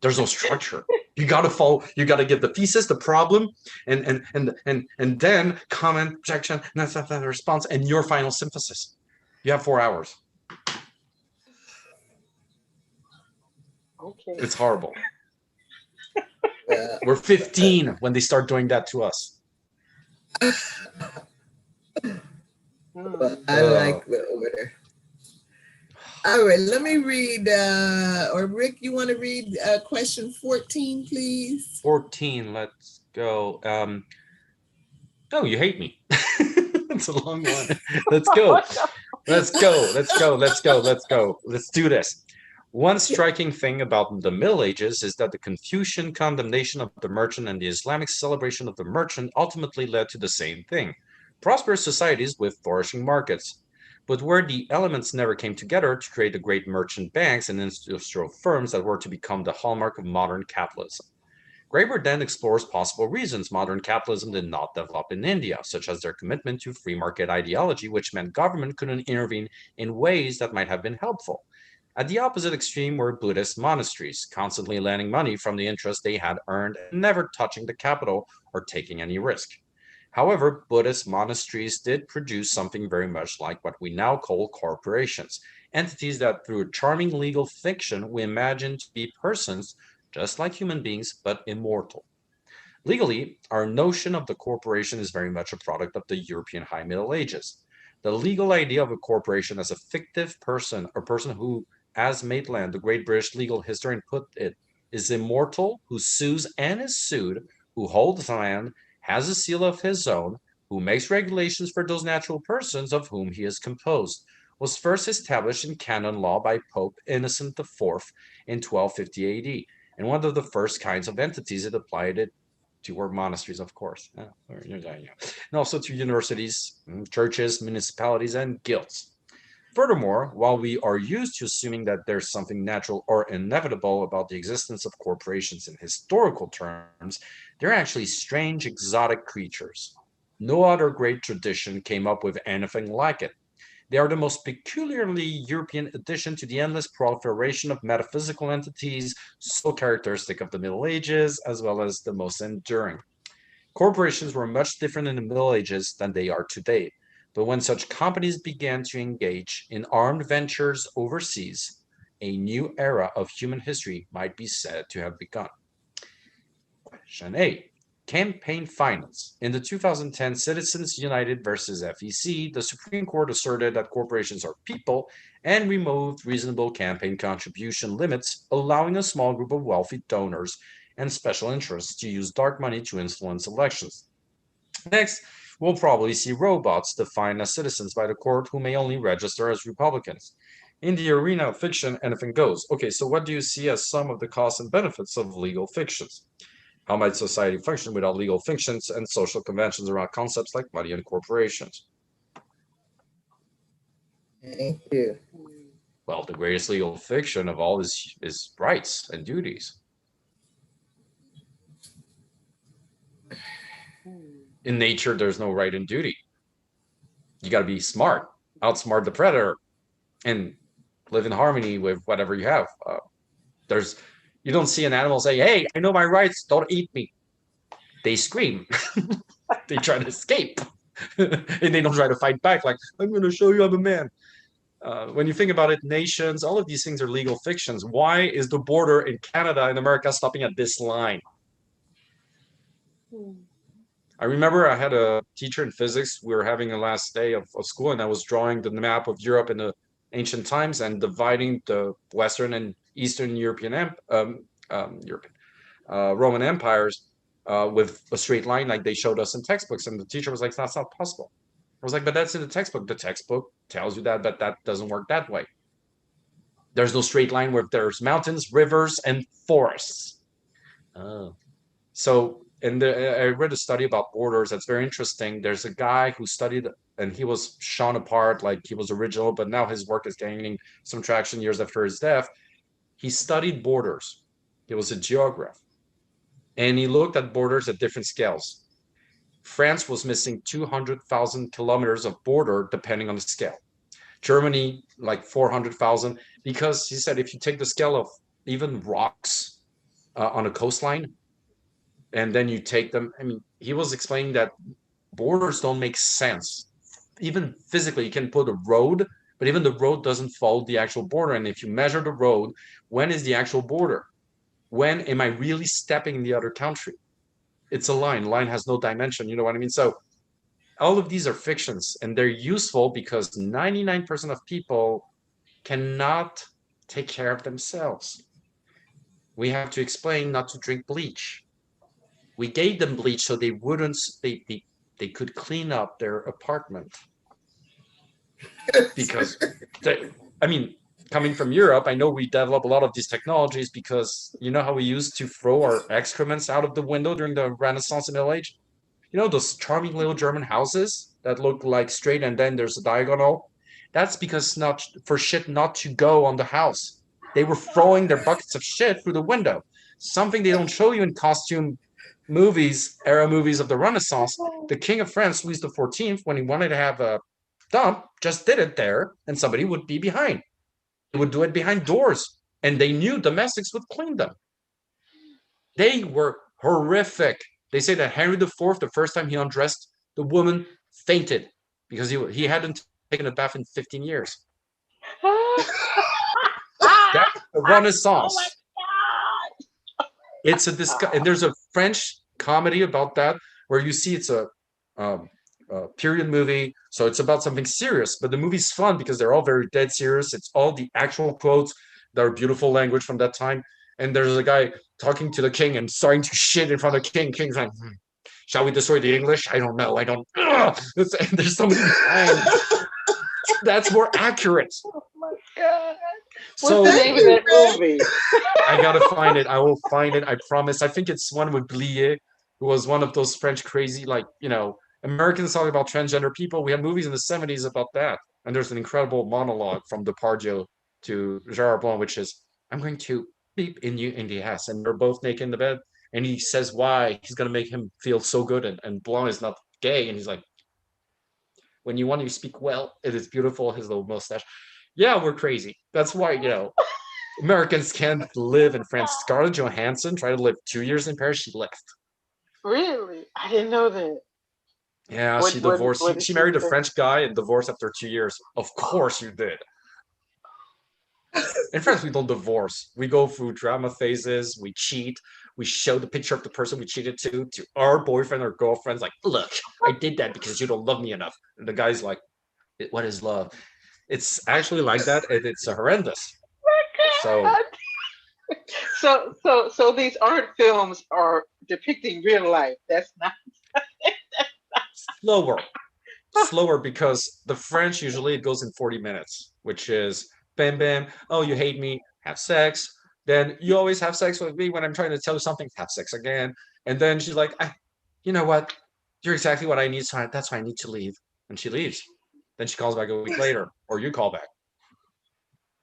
There's no structure. You got to follow. You got to give the thesis, the problem, and then comment, objection, and that's the response, and your final synthesis. You have 4 hours. Okay. It's horrible. We're 15 when they start doing that to us. Well, I like the order. All right, let me read, or Rick, you want to read question 14, please? 14, let's go. Oh, you hate me. It's a long one. Let's go. Let's do this. One striking thing about the Middle Ages is that the Confucian condemnation of the merchant and the Islamic celebration of the merchant ultimately led to the same thing: prosperous societies with flourishing markets. But where the elements never came together to create the great merchant banks and industrial firms that were to become the hallmark of modern capitalism. Graeber then explores possible reasons modern capitalism did not develop in India, such as their commitment to free market ideology, which meant government couldn't intervene in ways that might have been helpful. At the opposite extreme were Buddhist monasteries, constantly lending money from the interest they had earned and never touching the capital or taking any risk. However, Buddhist monasteries did produce something very much like what we now call corporations, entities that through a charming legal fiction we imagine to be persons just like human beings, but immortal. Legally, our notion of the corporation is very much a product of the European High Middle Ages. The legal idea of a corporation as a fictive person, or person who, as Maitland, the great British legal historian, put it, is immortal, who sues and is sued, who holds land, has a seal of his own, who makes regulations for those natural persons of whom he is composed, was first established in canon law by Pope Innocent IV in 1250 AD, and one of the first kinds of entities it applied it to work monasteries, of course, and also to universities, churches, municipalities, and guilds. Furthermore, while we are used to assuming that there's something natural or inevitable about the existence of corporations in historical terms, they're actually strange, exotic creatures. No other great tradition came up with anything like it. They are the most peculiarly European addition to the endless proliferation of metaphysical entities so characteristic of the Middle Ages, as well as the most enduring. Corporations were much different in the Middle Ages than they are today. But when such companies began to engage in armed ventures overseas, a new era of human history might be said to have begun. Question 8. Campaign finance. In the 2010 Citizens United versus FEC, the Supreme Court asserted that corporations are people and removed reasonable campaign contribution limits, allowing a small group of wealthy donors and special interests to use dark money to influence elections. Next, we'll probably see robots defined as citizens by the court who may only register as Republicans. In the arena of fiction, anything goes. Okay, so what do you see as some of the costs and benefits of legal fictions? How might society function without legal fictions and social conventions around concepts like money and corporations? Thank you. Well, the greatest legal fiction of all is rights and duties. In nature, there's no right and duty. You got to be smart, outsmart the predator, and live in harmony with whatever you have. You don't see an animal say, "Hey, I know my rights, don't eat me." They scream. They try to escape. And they don't try to fight back like, "I'm going to show you I'm a man." When you think about it, nations, all of these things are legal fictions. Why is the border in Canada and America stopping at this line? I remember I had a teacher in physics. We were having a last day of school, and I was drawing the map of Europe in the ancient times and dividing the Western and Eastern Roman empires with a straight line like they showed us in textbooks. And the teacher was like, "That's not possible." I was like, "But that's in the textbook." The textbook tells you that, but that doesn't work that way. There's no straight line where there's mountains, rivers, and forests. Oh. So, I read a study about borders that's very interesting. There's a guy who studied, and he was shone apart, like he was original, but now his work is gaining some traction years after his death. He studied borders. He was a geographer. And he looked at borders at different scales. France was missing 200,000 kilometers of border, depending on the scale. Germany, like 400,000, because he said if you take the scale of even rocks on a coastline, and then you take them, I mean, he was explaining that borders don't make sense. Even physically, you can put a road, but even the road doesn't follow the actual border. And if you measure the road, when is the actual border? When am I really stepping in the other country? It's a line. Line has no dimension. You know what I mean? So all of these are fictions, and they're useful because 99% of people cannot take care of themselves. We have to explain not to drink bleach. We gave them bleach so they wouldn't, they could clean up their apartment. Because, I mean, coming from Europe, I know we develop a lot of these technologies because you know how we used to throw our excrements out of the window during the Renaissance and Middle Age? You know, those charming little German houses that look like straight and then there's a diagonal? That's because not for shit not to go on the house. They were throwing their buckets of shit through the window. Something they don't show you in costume movies, era movies of the Renaissance. The King of France, Louis XIV, when he wanted to have a dump, just did it there, and somebody would be behind. They would do it behind doors, and they knew domestics would clean them. They were horrific. They say that Henry IV, the first time he undressed, the woman fainted because he hadn't taken a bath in 15 years. That's the Renaissance. It's a and there's a French comedy about that where you see it's a period movie, so it's about something serious, but the movie's fun because they're all very dead serious. It's all the actual quotes that are beautiful language from that time, and there's a guy talking to the king and starting to shit in front of the king. King's like, "Shall we destroy the English? I don't know. I don't." There's somebody. That's more accurate. Oh my God. So, what's the name of that movie? I gotta find it. I will find it. I promise. I think it's one with Blier, who was one of those French crazy, like, Americans talking about transgender people. We had movies in the 70s about that. And there's an incredible monologue from Depardieu to Gerard Blanc, which is, I'm going to beep in you in the ass. And they're both naked in the bed. And he says why he's going to make him feel so good. And Blanc is not gay. And he's like, when you want to speak well, it is beautiful, his little mustache. Yeah, we're crazy. That's why, Americans can't live in France. Scarlett Johansson tried to live 2 years in Paris. She left. Really? I didn't know that. Yeah, What she divorced. what did She married a say? French guy and divorced after 2 years. Of course you did. In France, we don't divorce. We go through drama phases. We cheat. We show the picture of the person we cheated to our boyfriend or girlfriends. Like, look, I did that because you don't love me enough. And the guy's like, what is love? It's actually like that, and it's horrendous. So So these art films are depicting real life. That's not. slower because the French usually it goes in 40 minutes, which is bam bam. Oh, you hate me? Have sex. Then you always have sex with me when I'm trying to tell you something. Have sex again. And then she's like, you know what? You're exactly what I need. So that's why I need to leave. And she leaves. Then she calls back a week later, or you call back.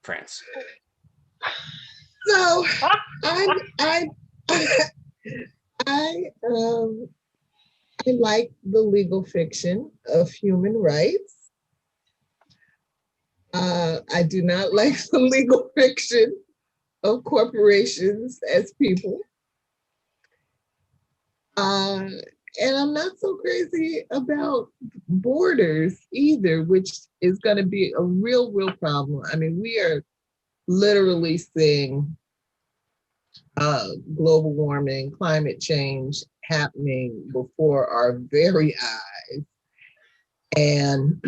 France. So I I like the legal fiction of human rights. I do not like the legal fiction of corporations as people. And I'm not so crazy about borders either, which is going to be a real problem. I mean, we are literally seeing global warming, climate change happening before our very eyes. And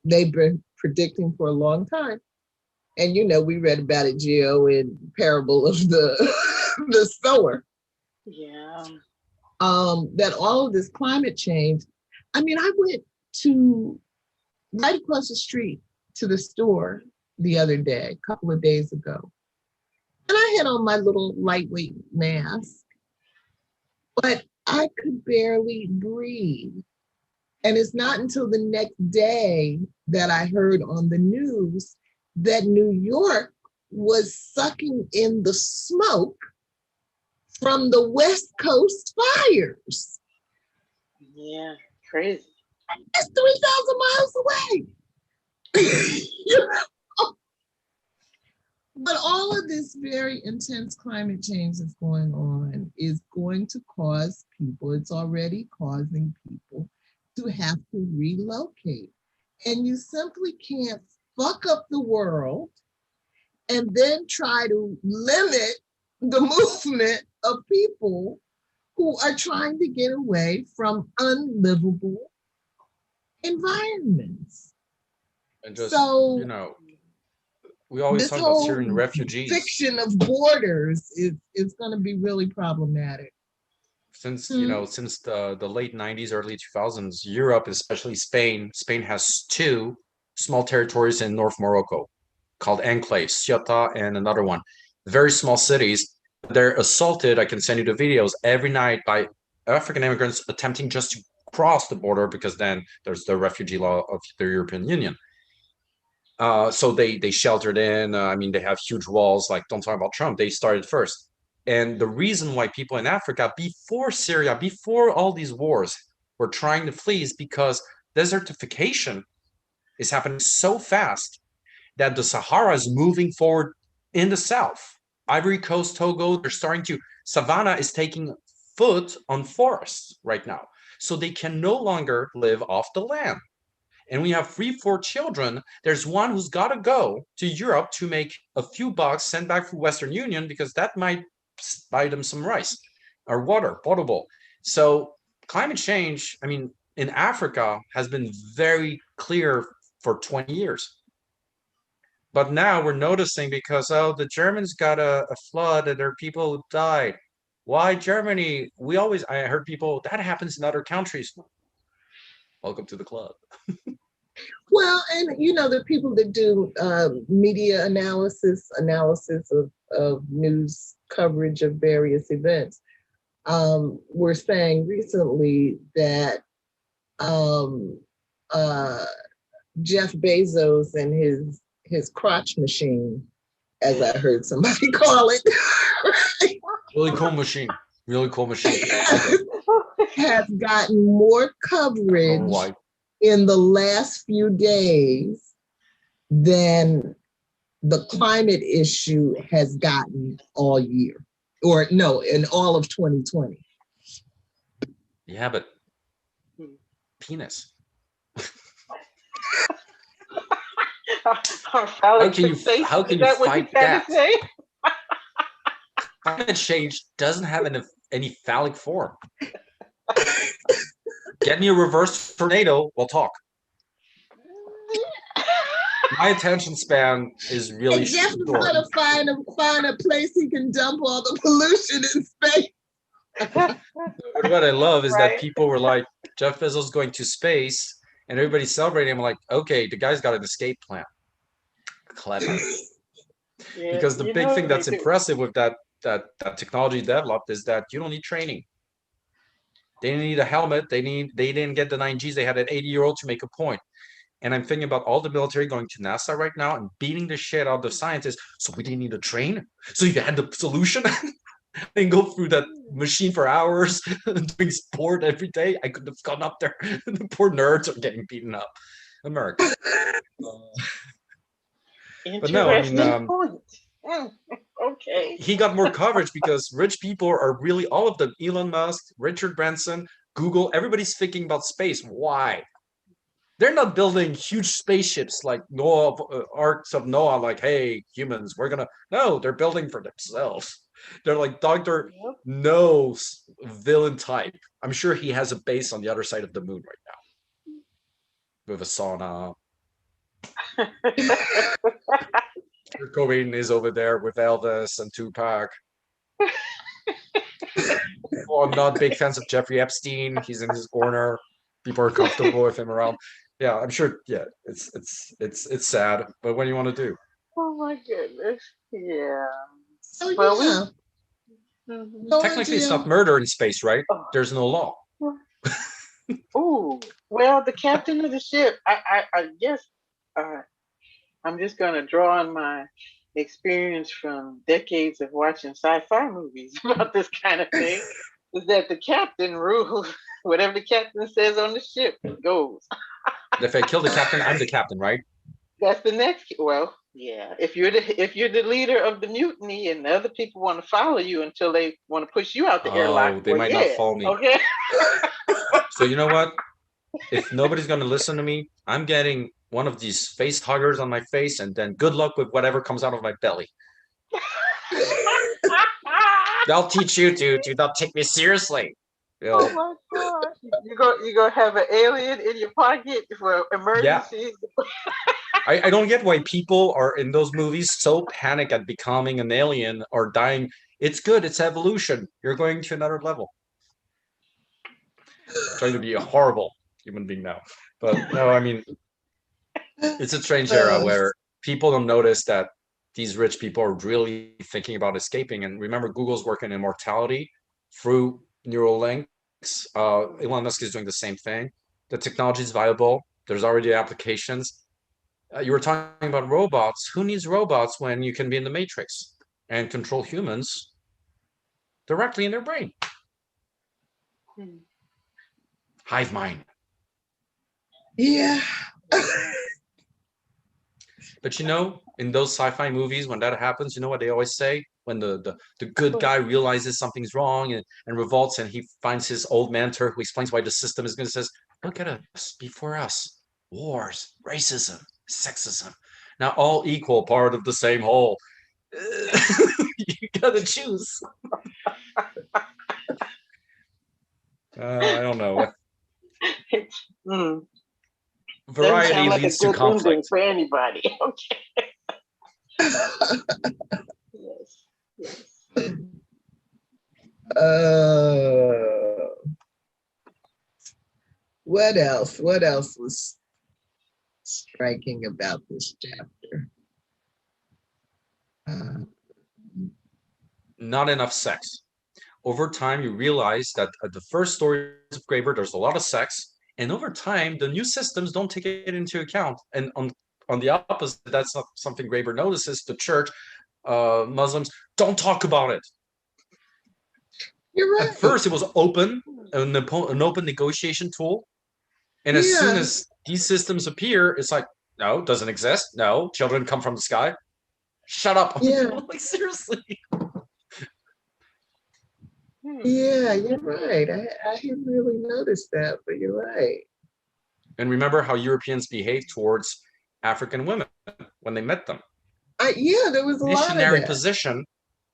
they've been predicting for a long time. And we read about it, Geo, in Parable of the the sower. Yeah. That all of this climate change. I mean, I went to right across the street to the store the other day, a couple of days ago. And I had on my little lightweight mask, but I could barely breathe. And it's not until the next day that I heard on the news that New York was sucking in the smoke from the West Coast fires. Yeah, crazy. It's 3,000 miles away. But all of this very intense climate change that's going on is going to cause people, it's already causing people to have to relocate. And you simply can't fuck up the world and then try to limit the movement of people who are trying to get away from unlivable environments. And just, so, we always talk about Syrian refugees. Fiction of borders is going to be really problematic. Since since the late 90s, early 2000s, Europe, especially Spain has two small territories in North Morocco called enclaves, Ceuta and another one. Very small cities. They're assaulted. I can send you the videos every night by African immigrants attempting just to cross the border, because then there's the refugee law of the European Union. So they sheltered in. I mean, they have huge walls. Like, don't talk about Trump. They started first. And the reason why people in Africa, before Syria, before all these wars, were trying to flee is because desertification is happening so fast that the Sahara is moving forward in the south. Ivory Coast, Togo, they're starting to, Savannah is taking foot on forests right now. So they can no longer live off the land. And we have 3-4 children. There's one who's got to go to Europe to make a few bucks, send back to Western Union, because that might buy them some rice or water, potable. So climate change, I mean, in Africa has been very clear for 20 years. But now we're noticing because, the Germans got a flood and there are people who died. Why Germany? I heard people, that happens in other countries. Welcome to the club. Well, and the people that do media analysis of news coverage of various events were saying recently that Jeff Bezos and his crotch machine, as I heard somebody call it, Really cool machine. Really cool machine. has gotten more coverage in the last few days than the climate issue has gotten all year, or no, in all of 2020. Yeah, but penis. How can you fight that? Climate change doesn't have any phallic form. Get me a reverse tornado, we'll talk. My attention span is really Jeff short. is gonna find a place he can dump all the pollution in space. What I love is that people were like, Jeff Bezos going to space, and everybody's celebrating. I'm like, okay, the guy's got an escape plan. Clever. Yeah, because the big thing that's impressive with that technology developed is that you don't need training. They didn't need a helmet. They didn't get the 9Gs. They had an 80-year-old to make a point. And I'm thinking about all the military going to NASA right now and beating the shit out of the scientists. So we didn't need to train. So you had the solution and go through that machine for hours doing sport every day. I could have gone up there. The poor nerds are getting beaten up. America. But no, I mean, okay. He got more coverage because rich people are really all of them. Elon Musk, Richard Branson, Google. Everybody's thinking about space. Why? They're not building huge spaceships like Noah, Arks of Noah. Like, hey, humans, we're gonna. No, they're building for themselves. They're like Dr. No's villain type. I'm sure he has a base on the other side of the moon right now with a sauna. Kurt Cobain is over there with Elvis and Tupac. People are not big fans of Jeffrey Epstein. He's in his corner. People are comfortable with him around. Yeah, I'm sure. Yeah, it's sad, but what do you want to do? Oh my goodness. Yeah. So Well, technically, it's not murder in space, right? There's no law. Oh, well, the captain of the ship. I guess I'm just going to draw on my experience from decades of watching sci-fi movies about this kind of thing. Is that the captain rules? Whatever the captain says on the ship goes. If I kill the captain, I'm the captain, right? That's the next. Well, yeah. If you're the leader of the mutiny, and the other people want to follow you until they want to push you out the airlock, they might not follow me. Okay. So you know what? If nobody's going to listen to me, I'm getting one of these face huggers on my face, and then good luck with whatever comes out of my belly. They'll teach you to not take me seriously. Oh my God! You go have an alien in your pocket for emergencies. Yeah. I don't get why people are in those movies so panic at becoming an alien or dying. It's good. It's evolution. You're going to another level. I'm trying to be a horrible human being now, but no, I mean, it's a strange era where people don't notice that these rich people are really thinking about escaping. And remember, Google's working immortality through neural links. Elon Musk is doing the same thing. The technology is viable. There's already applications. You were talking about robots. Who needs robots when you can be in the Matrix and control humans directly in their brain? Hive mind. Yeah. But you know, in those sci-fi movies, when that happens, you know what they always say? When the good guy realizes something's wrong and revolts, and he finds his old mentor who explains why the system is going to says, look at us, before us, wars, racism, sexism, now all equal, part of the same whole. You gotta choose. I don't know. Variety leads to conflict for anybody. Okay. Yes. What else? What else was striking about this chapter? Not enough sex. over time, you realize that at the first stories of Graeber, there's a lot of sex. And over time, the new systems don't take it into account. And on the opposite, that's not something Graeber notices. The church, Muslims, don't talk about it. You're right. At first, it was open, an open negotiation tool. And as soon as these systems appear, it's like, no, it doesn't exist. No, children come from the sky. Shut up. Yeah. Like, seriously. Yeah, you're right. I hadn't really noticed that, but you're right. And remember how Europeans behaved towards African women when they met them. There was a lot of Missionary that. position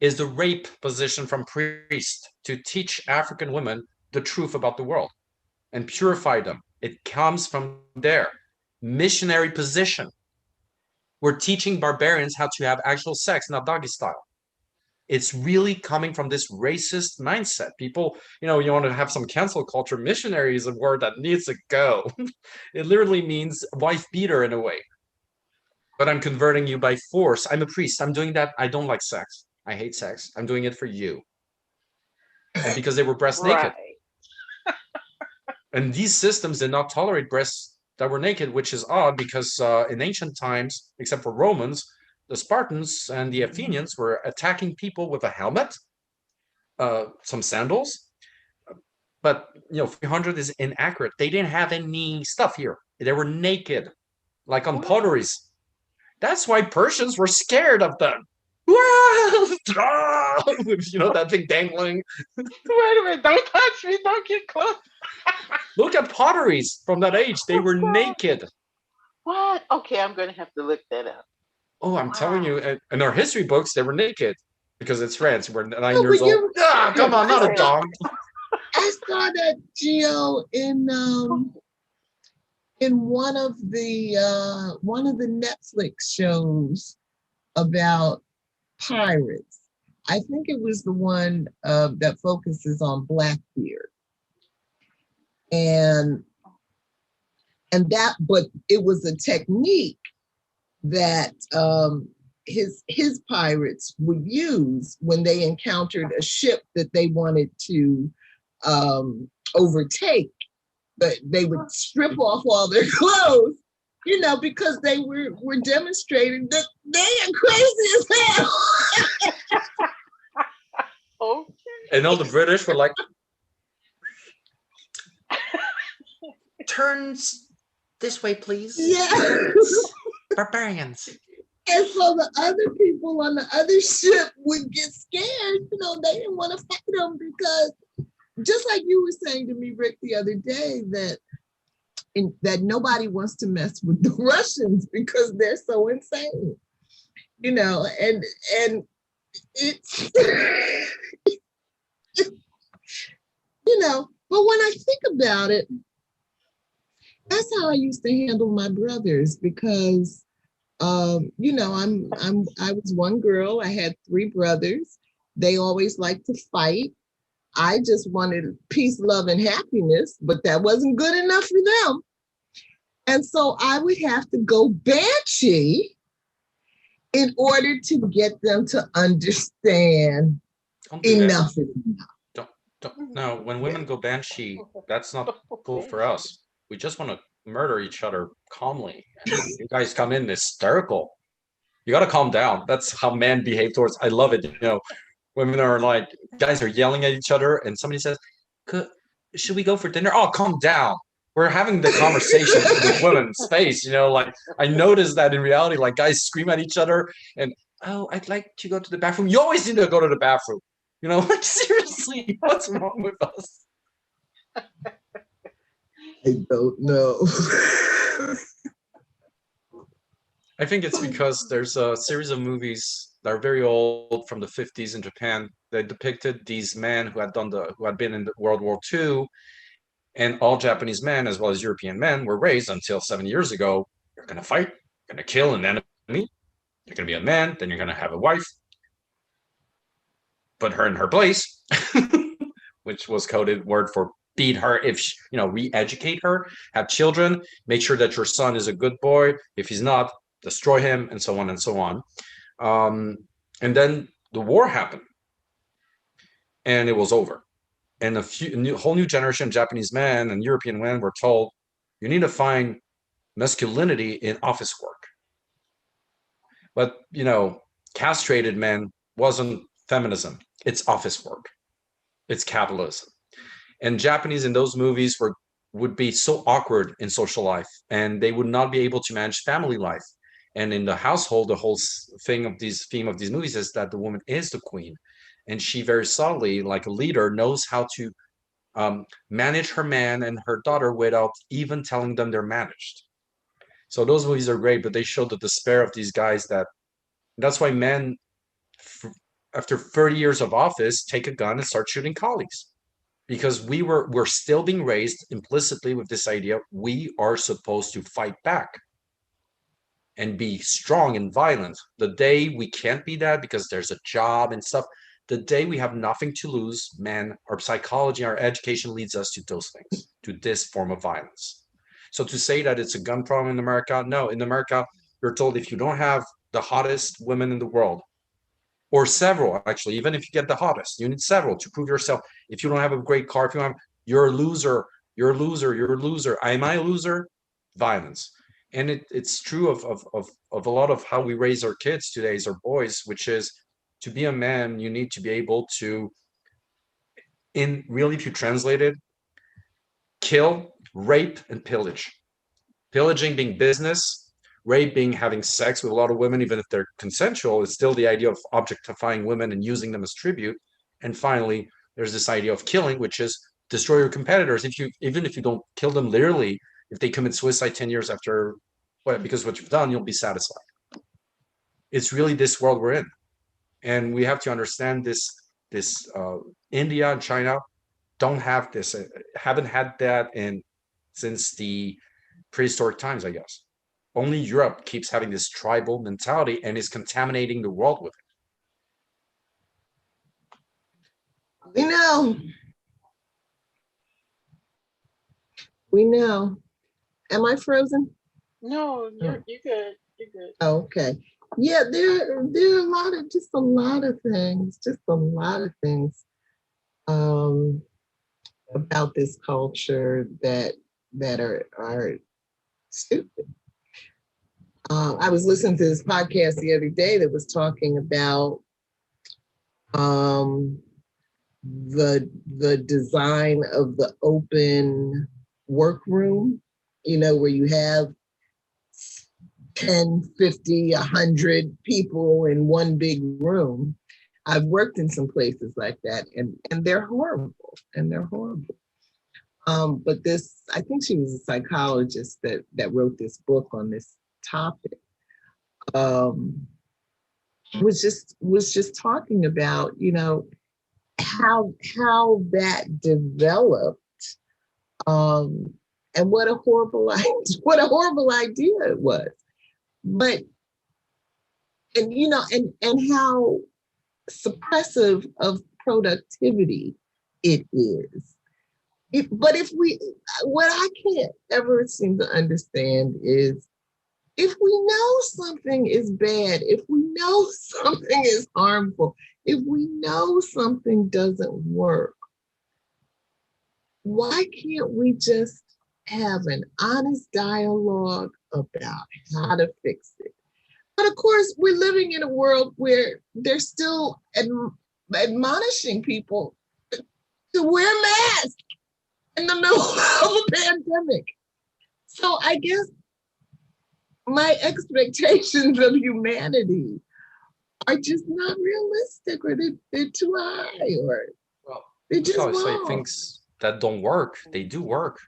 is the rape position from priest to teach African women the truth about the world and purify them. It comes from there. Missionary position. We're teaching barbarians how to have actual sex, not doggy style. It's really coming from this racist mindset. People, you want to have some cancel culture. Missionary is a word that needs to go. It literally means wife beater in a way. But I'm converting you by force. I'm a priest. I'm doing that. I don't like sex. I hate sex. I'm doing it for you. And because they were breast naked. And these systems did not tolerate breasts that were naked, which is odd because in ancient times, except for Romans, the Spartans and the Athenians were attacking people with a helmet, some sandals. But 300 is inaccurate. They didn't have any stuff here. They were naked, like on potteries. That's why Persians were scared of them. With, that thing dangling. Wait a minute! Don't touch me! Don't get close. Look at potteries from that age. They were naked. What? Okay, I'm going to have to look that up. Oh, I'm telling you, in our history books, they were naked because it's France. We're 9 years old. Come on, not a dog. I saw that, Gio, in one of the Netflix shows about pirates. I think it was the one that focuses on Blackbeard, and that, but it was a technique that his pirates would use when they encountered a ship that they wanted to overtake. But they would strip off all their clothes, because they were demonstrating that they are crazy as hell. Okay. And all the British were like, turns this way, please. Yeah. Barbarians. And so the other people on the other ship would get scared. They didn't want to fight them because, just like you were saying to me, Rick, the other day, that nobody wants to mess with the Russians because they're so insane, and it's, but when I think about it, that's how I used to handle my brothers because, I was one girl. I had 3 brothers. They always liked to fight. I just wanted peace, love, and happiness, but that wasn't good enough for them. And so I would have to go banshee in order to get them to understand enough. No, when women go banshee, that's not cool for us. We just want to murder each other calmly. You guys come in hysterical. You got to calm down. That's how men behave towards. I love it. Women are like, guys are yelling at each other, and somebody says, should we go for dinner? Oh, calm down. We're having the conversation with women's space. I noticed that in reality, like guys scream at each other and, oh, I'd like to go to the bathroom. You always need to go to the bathroom. Like seriously, what's wrong with us? I don't know. I think it's because there's a series of movies that are very old from the 50s in Japan that depicted these men who had been in World War II, and all Japanese men as well as European men were raised until 7 years ago. You're gonna fight, you're gonna kill an enemy, you're gonna be a man, then you're gonna have a wife, put her in her place, which was coded word for beat her, if re-educate her, have children, make sure that your son is a good boy. If he's not, destroy him, and so on and so on. And then the war happened. and it was over. And whole new generation of Japanese men and European men were told, you need to find masculinity in office work. But, castrated men wasn't feminism. It's office work. It's capitalism. And Japanese in those movies would be so awkward in social life, and they would not be able to manage family life. And in the household, the whole theme of these movies is that the woman is the queen, and she very subtly, like a leader, knows how to manage her man and her daughter without even telling them they're managed. So those movies are great, but they show the despair of these guys. That's why men, after 30 years of office, take a gun and start shooting colleagues, because we're still being raised implicitly with this idea we are supposed to fight back and be strong and violent. The day we can't be that because there's a job and stuff, the day we have nothing to lose, man, our psychology, our education leads us to those things, to this form of violence. So to say that it's a gun problem in America, no, in America, you're told if you don't have the hottest women in the world, or several, actually, even if you get the hottest, you need several to prove yourself. If you don't have a great car, if you don't have, you're a loser, you're a loser, you're a loser. Am I a loser? Violence. And it's true of a lot of how we raise our kids today as our boys, which is to be a man, you need to be able to, if you translate it, kill, rape, and pillage. Pillaging being business, rape being having sex with a lot of women, even if they're consensual. It's still the idea of objectifying women and using them as tribute. And finally, there's this idea of killing, which is destroy your competitors. Even if you don't kill them literally, if they commit suicide 10 years after, because what you've done, you'll be satisfied. It's really this world we're in. And we have to understand this India and China don't have this, haven't had that since the prehistoric times, I guess. Only Europe keeps having this tribal mentality and is contaminating the world with it. We know. Am I frozen? No, you're good. You're good. Okay. Yeah, there are a lot of things about this culture that are stupid. I was listening to this podcast the other day that was talking about the design of the open workroom, where you have 10, 50, 100 people in one big room. I've worked in some places like that, and they're horrible. But I think she was a psychologist that wrote this book on this topic. Was just talking about, how that developed, and what a horrible idea it was. But and how suppressive of productivity it is. But what I can't ever seem to understand is, if we know something is bad, if we know something is harmful, if we know something doesn't work, why can't we just have an honest dialogue about how to fix it? But of course, we're living in a world where they're still admonishing people to wear masks in the middle of a pandemic. So I guess my expectations of humanity are just not realistic, or they're too high, or they're just wrong. Say things that don't work, they do work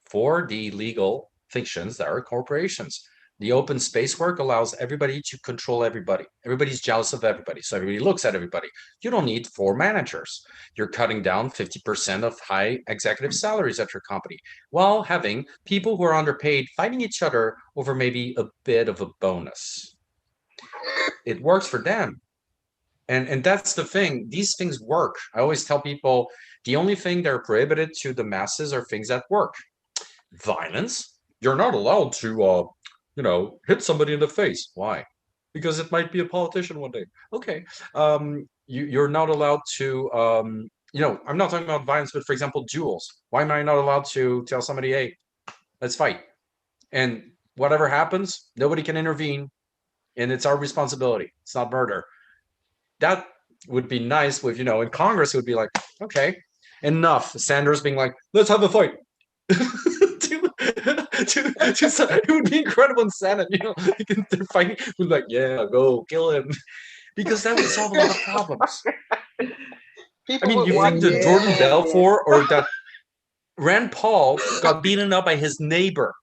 for the legal fictions that are corporations. The open space work allows everybody to control everybody. Everybody's jealous of everybody, so everybody looks at everybody. You don't need 4 managers. You're cutting down 50% of high executive salaries at your company, while having people who are underpaid fighting each other over maybe a bit of a bonus. It works for them. And that's the thing. These things work. I always tell people, the only thing that are prohibited to the masses are things that work. Violence. You're not allowed to hit somebody in the face. Why? Because it might be a politician one day. Okay. you're not allowed to, I'm not talking about violence, but for example, duels. Why am I not allowed to tell somebody, hey, let's fight? And whatever happens, nobody can intervene, and it's our responsibility. It's not murder. That would be nice with, in Congress, it would be like, okay, enough. Sanders being like, let's have a fight. It would be incredible in Senate, they're fighting. We're like, yeah, go kill him. Because that would solve a lot of problems. I mean, you think the Jordan Belfort or that Rand Paul got beaten up by his neighbor.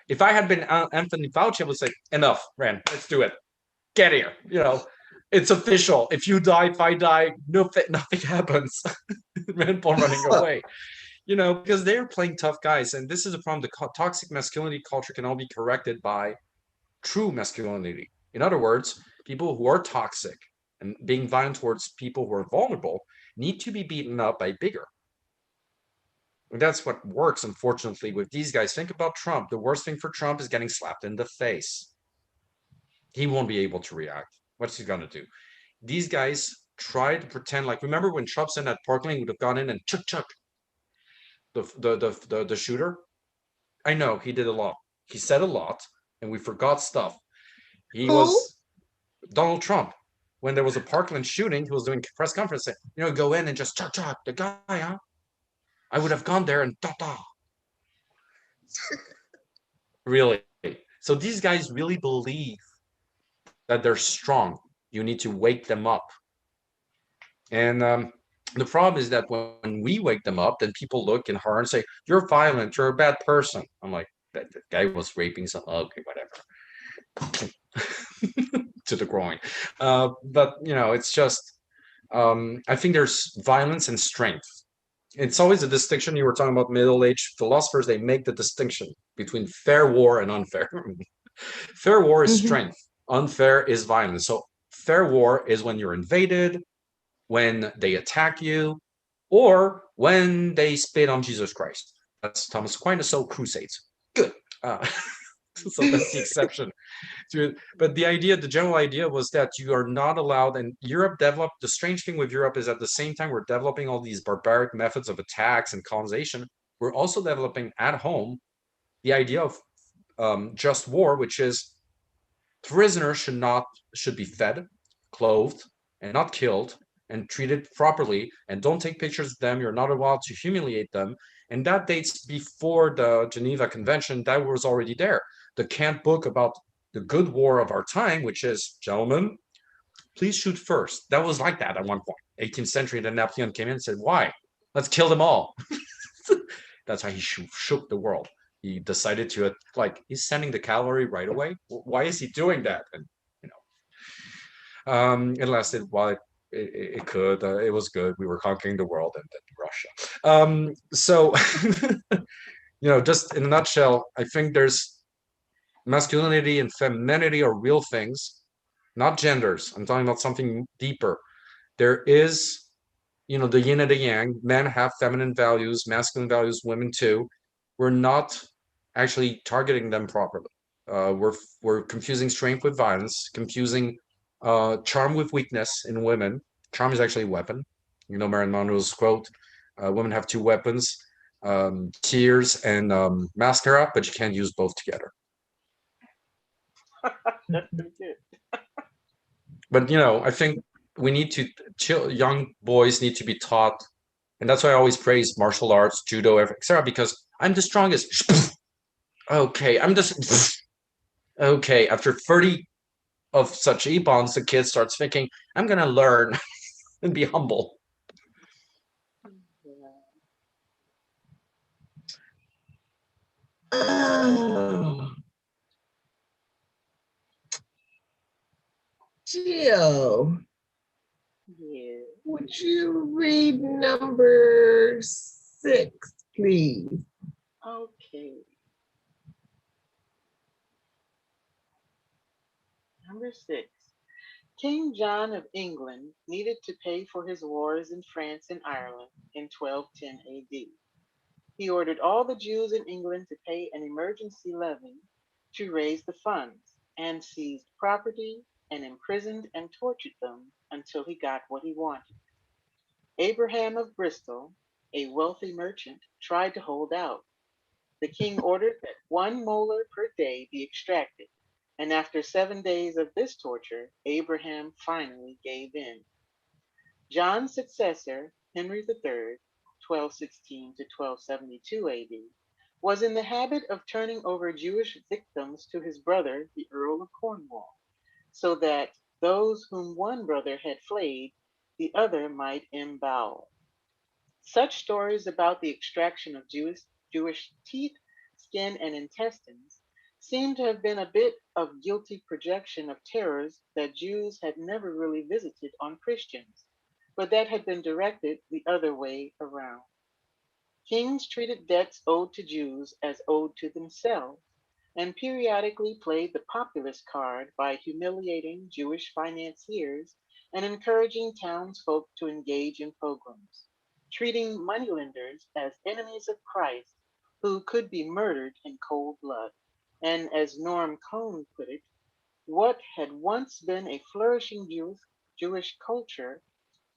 If I had been Anthony Fauci, I would say, enough, Rand, let's do it. Get here. It's official. If you die, if I die, nothing happens. Rand Paul running away. Because they're playing tough guys. And this is a problem. The toxic masculinity culture can all be corrected by true masculinity. In other words, people who are toxic and being violent towards people who are vulnerable need to be beaten up by bigger. And that's what works, unfortunately, with these guys. Think about Trump. The worst thing for Trump is getting slapped in the face. He won't be able to react. What's he going to do? These guys try to pretend like, remember when Trump said that Parkland would have gone in and chuck the shooter? I know he did a lot. He said a lot, and we forgot stuff. He was Donald Trump. When there was a Parkland shooting, he was doing press conference saying, go in and just chuck the guy, huh? I would have gone there and da. Really. So these guys really believe that they're strong. You need to wake them up. And the problem is that when we wake them up, then people look in horror and say, you're violent, you're a bad person. I'm like, that guy was raping some, okay, whatever. To the groin. But, it's just, I think there's violence and strength. It's always a distinction. You were talking about middle-aged philosophers. They make the distinction between fair war and unfair. Fair war is strength. Unfair is violence. So fair war is when you're invaded, when they attack you, or when they spit on Jesus Christ. That's Thomas Aquinas. So crusades. Good. So that's the exception to it. But the general idea was that you are not allowed, and Europe developed, the strange thing with Europe is at the same time we're developing all these barbaric methods of attacks and colonization, we're also developing at home the idea of just war, which is prisoners should be fed, clothed, and not killed, and treated properly, and don't take pictures of them. You're not allowed to humiliate them. And that dates before the Geneva Convention. That was already there. The Kant book about the good war of our time, which is, gentlemen, please shoot first. That was like that at one point. 18th century, then Napoleon came in and said, why? Let's kill them all. That's how he shook the world. He decided to, he's sending the cavalry right away. Why is he doing that? And, it lasted while it could. It was good. We were conquering the world and then Russia. So, just in a nutshell, I think there's masculinity and femininity are real things, not genders. I'm talking about something deeper. There is, the yin and the yang. Men have feminine values, masculine values, women too. We're not actually targeting them properly. We're confusing strength with violence, confusing charm with weakness in women. Charm is actually a weapon. Marilyn Monroe's quote, women have two weapons, tears and mascara, but you can't use both together. That's pretty good. But, I think we need to, young boys need to be taught, and that's why I always praise martial arts, judo, etc., because I'm the strongest. Okay, I'm just, okay, after 30 of such e-bombs, the kid starts thinking, I'm going to learn and be humble. Jill, Yeah. would you read number 6, please? Okay. Number 6. King John of England needed to pay for his wars in France and Ireland in 1210 AD. He ordered all the Jews in England to pay an emergency levy to raise the funds, and seized property, and imprisoned and tortured them until he got what he wanted. Abraham of Bristol, a wealthy merchant, tried to hold out. The king ordered that 1 molar per day be extracted, and after 7 days of this torture, Abraham finally gave in. John's successor, Henry III, 1216 to 1272 AD, was in the habit of turning over Jewish victims to his brother, the Earl of Cornwall, so that those whom one brother had flayed, the other might embowel. Such stories about the extraction of Jewish teeth, skin, and intestines seem to have been a bit of guilty projection of terrors that Jews had never really visited on Christians, but that had been directed the other way around. Kings treated debts owed to Jews as owed to themselves, and periodically played the populist card by humiliating Jewish financiers and encouraging townsfolk to engage in pogroms, treating moneylenders as enemies of Christ who could be murdered in cold blood. And as Norm Cohn put it, what had once been a flourishing Jewish culture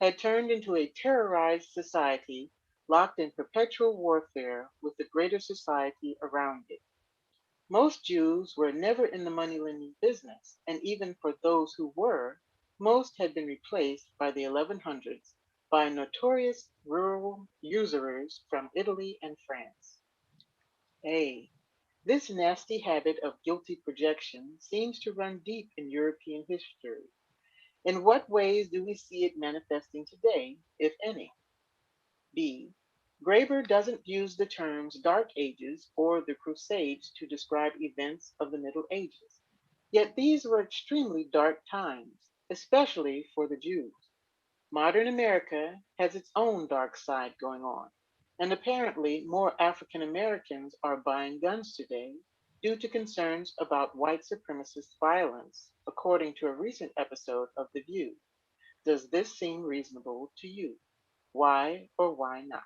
had turned into a terrorized society locked in perpetual warfare with the greater society around it. Most Jews were never in the money-lending business, and even for those who were, most had been replaced by the 1100s by notorious rural usurers from Italy and France. A. This nasty habit of guilty projection seems to run deep in European history. In what ways do we see it manifesting today, if any? B. Graeber doesn't use the terms Dark Ages or the Crusades to describe events of the Middle Ages. Yet these were extremely dark times, especially for the Jews. Modern America has its own dark side going on, and apparently more African Americans are buying guns today due to concerns about white supremacist violence, according to a recent episode of The View. Does this seem reasonable to you? Why or why not?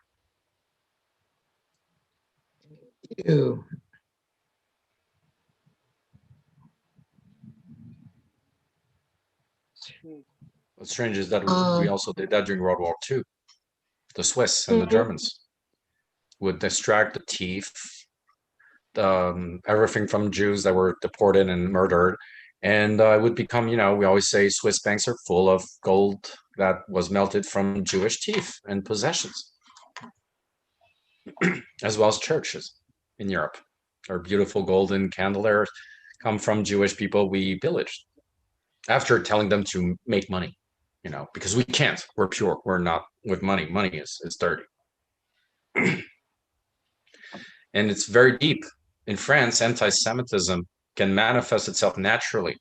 You. Hmm. What's strange is that we Um, also did that during World War II. The Swiss and the mhm. Germans would extract the teeth, everything from Jews that were deported and murdered. And it would become, we always say Swiss banks are full of gold that was melted from Jewish teeth and possessions, as well as churches in Europe. Our beautiful golden candelabras come from Jewish people we pillaged after telling them to make money, because we can't. We're pure. We're not with money. Money is dirty. And it's very deep. In France, anti-Semitism can manifest itself naturally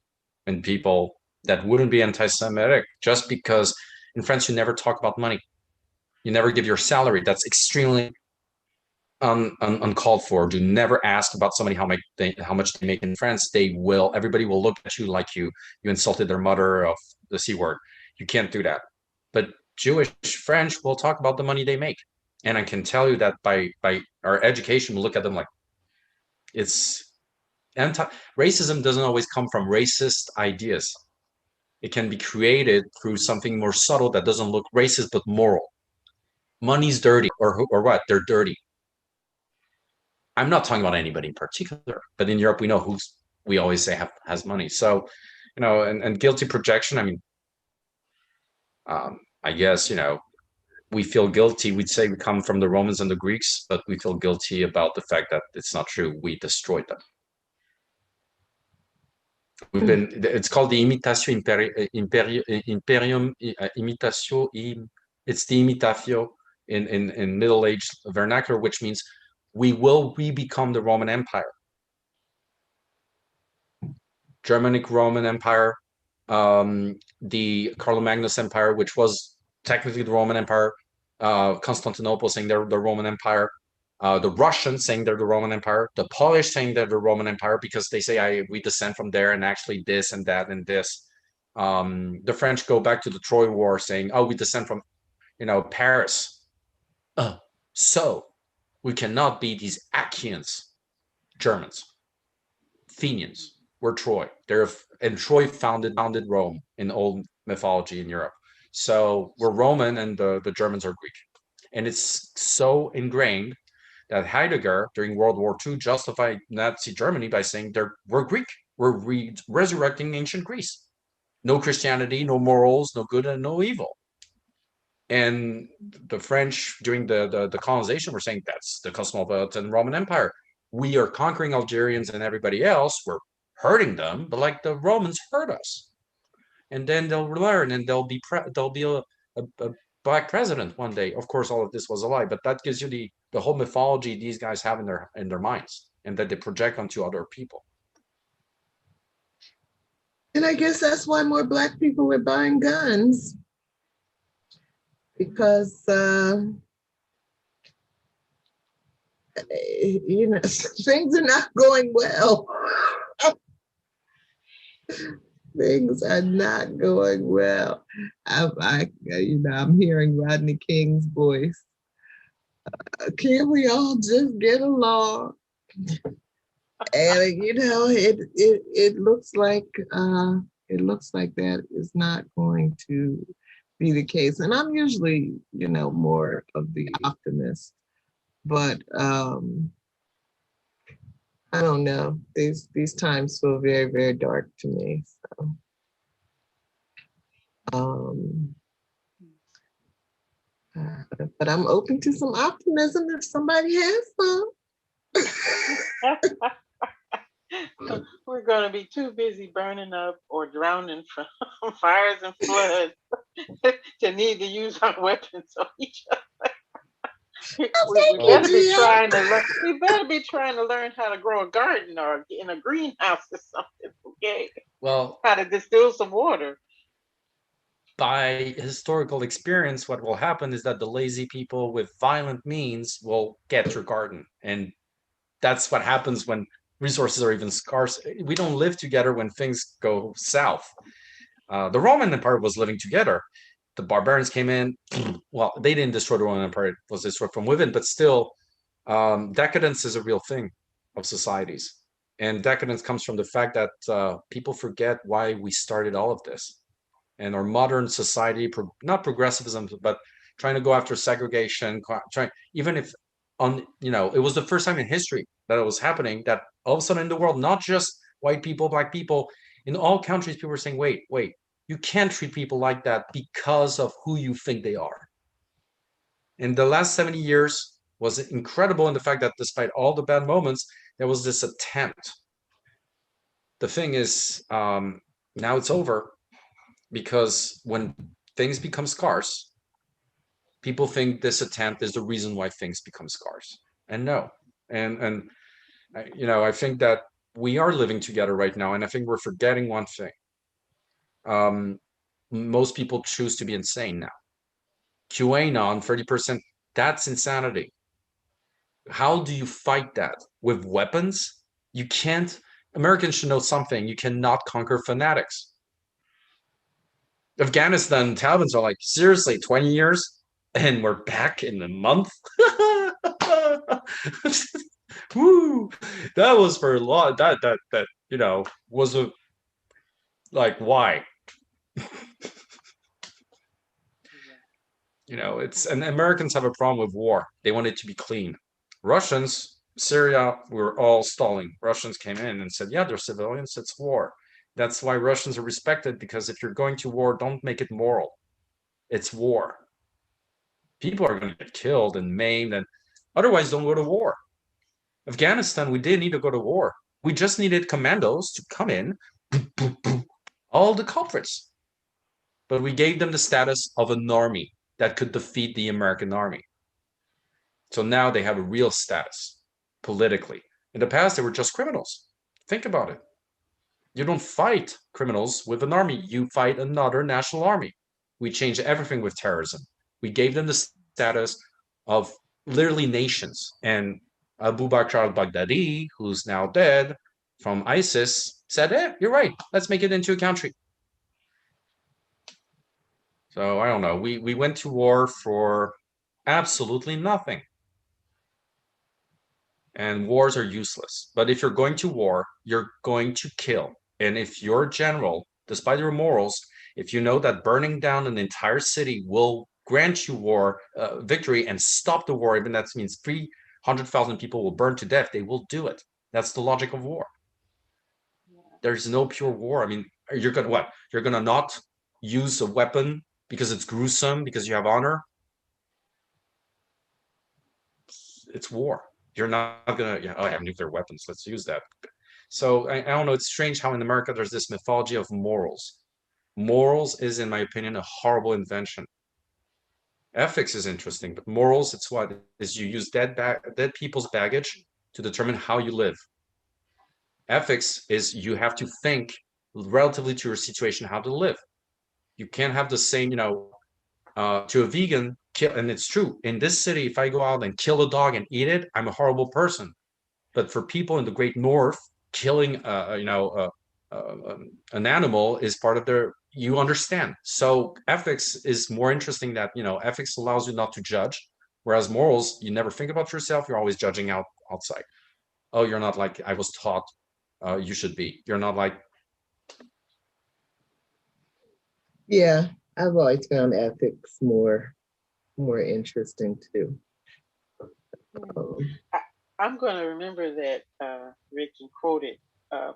in people that wouldn't be anti-Semitic, just because in France you never talk about money. You never give your salary. That's extremely uncalled for. Do never ask about somebody how much they make in France. Everybody will look at you like you insulted their mother of the C word. You can't do that. But Jewish French will talk about the money they make. And I can tell you that by our education, we look at them like it's racism doesn't always come from racist ideas. It can be created through something more subtle that doesn't look racist but moral. Money's dirty, or what? They're dirty. I'm not talking about anybody in particular, but in Europe we know we always say has money. So, and guilty projection. I mean, I guess we feel guilty. We'd say we come from the Romans and the Greeks, but we feel guilty about the fact that it's not true. We destroyed them. It's called the imitatio imperium imitatio. It's the imitatio in Middle Age vernacular, which means we become the Roman Empire, Germanic Roman Empire, the Carlo-Magnus Empire, which was technically the Roman Empire, Constantinople saying they're the Roman Empire, the Russians saying they're the Roman Empire, the Polish saying they're the Roman Empire because they say we descend from there, and actually this and that and this. The French go back to the Troy War saying, oh, we descend from, Paris. So we cannot be these Achaeans, Germans, Athenians. We're Troy. They're and Troy founded Rome in old mythology in Europe. So we're Roman and the Germans are Greek. And it's so ingrained that Heidegger during World War II justified Nazi Germany by saying we're Greek. We're resurrecting ancient Greece. No Christianity, no morals, no good and no evil. And the French during the colonization were saying that's the cosmopolitan Roman Empire. We are conquering Algerians and everybody else. We're hurting them, but like the Romans hurt us. And then they'll learn, and there'll be a black president one day. Of course, all of this was a lie, but that gives you the whole mythology these guys have in their minds, and that they project onto other people. And I guess that's why more Black people are buying guns, because you know, things are not going well. Things are not going well. I'm hearing Rodney King's voice. Can't we all just get along? And it looks like that is not going to be the case. And I'm usually, more of the optimist, but I don't know. These times feel very, very dark to me. So, but I'm open to some optimism if somebody has some. We're going to be too busy burning up or drowning from fires and floods to need to use our weapons on each other. We better be trying to learn how to grow a garden or in a greenhouse or something. Okay. Well, how to distill some water. By historical experience, what will happen is that the lazy people with violent means will get your garden, and that's what happens when resources are even scarce. We don't live together when things go south. The Roman Empire was living together. The barbarians came in. Well, they didn't destroy the Roman Empire. It was destroyed from within, but still, decadence is a real thing of societies. And decadence comes from the fact that people forget why we started all of this. And our modern society, not progressivism, but trying to go after segregation, even if it was the first time in history that it was happening, that all of a sudden in the world, not just white people, black people, in all countries, people were saying, wait, you can't treat people like that because of who you think they are. And the last 70 years was incredible in the fact that despite all the bad moments, there was this attempt. The thing is, now it's over, because when things become scarce, people think this attempt is the reason why things become scarce. And no. And I think that we are living together right now, and I think we're forgetting one thing. Most people choose to be insane now. QAnon, 30%, that's insanity. How do you fight that? With weapons? You can't. Americans should know something. You cannot conquer fanatics. Afghanistan, Talibans are like, seriously, 20 years? And we're back in a month? Woo! That was for a lot. That was a, like, why? And Americans have a problem with war. They want it to be clean. Russians, Syria, we were all stalling. Russians came in and said, yeah, they're civilians, it's war. That's why Russians are respected, because if you're going to war, don't make it moral. It's war. People are going to get killed and maimed, and otherwise don't go to war. Afghanistan, we didn't need to go to war. We just needed commandos to come in, all the culprits. But we gave them the status of an army that could defeat the American army. So now they have a real status politically. In the past, they were just criminals. Think about it. You don't fight criminals with an army. You fight another national army. We changed everything with terrorism. We gave them the status of literally nations. And Abu Bakr al-Baghdadi, who's now dead from ISIS, said, you're right. Let's make it into a country. So I don't know. We went to war for absolutely nothing. And wars are useless. But if you're going to war, you're going to kill. And if you're a general, despite your morals, if you know that burning down an entire city will grant you victory and stop the war, even that means 300,000 people will burn to death, they will do it. That's the logic of war. There's no pure war. I mean, you're gonna what? You're gonna not use a weapon because it's gruesome, because you have honor? It's war. You're not gonna, yeah, oh, I have nuclear weapons, let's use that. So I don't know, it's strange how in America there's this mythology of morals. Morals is, in my opinion, a horrible invention. Ethics is interesting, but morals, it's what is you use dead people's baggage to determine how you live. Ethics is you have to think relatively to your situation how to live. You can't have the same, to a vegan, and it's true. In this city, if I go out and kill a dog and eat it, I'm a horrible person. But for people in the Great North, killing, an animal is part of their. You understand. So ethics is more interesting. That ethics allows you not to judge, whereas morals, you never think about yourself. You're always judging outside. Oh, you're not like I was taught you should be. You're not like. Yeah, I've always found ethics more interesting too. I'm going to remember that, Rick, you quoted,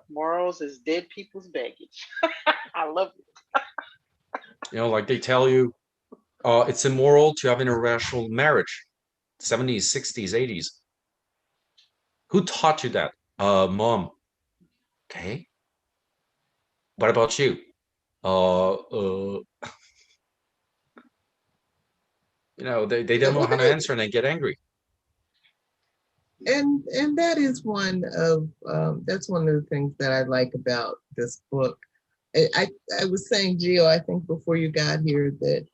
morals is dead people's baggage. I love it. Like they tell you, it's immoral to have interracial marriage. 70s, 60s, 80s. Who taught you that? Mom. Okay. What about you? They don't know how to answer and they get angry. And that is that's one of the things that I like about this book. I was saying, Gio, I think before you got here, that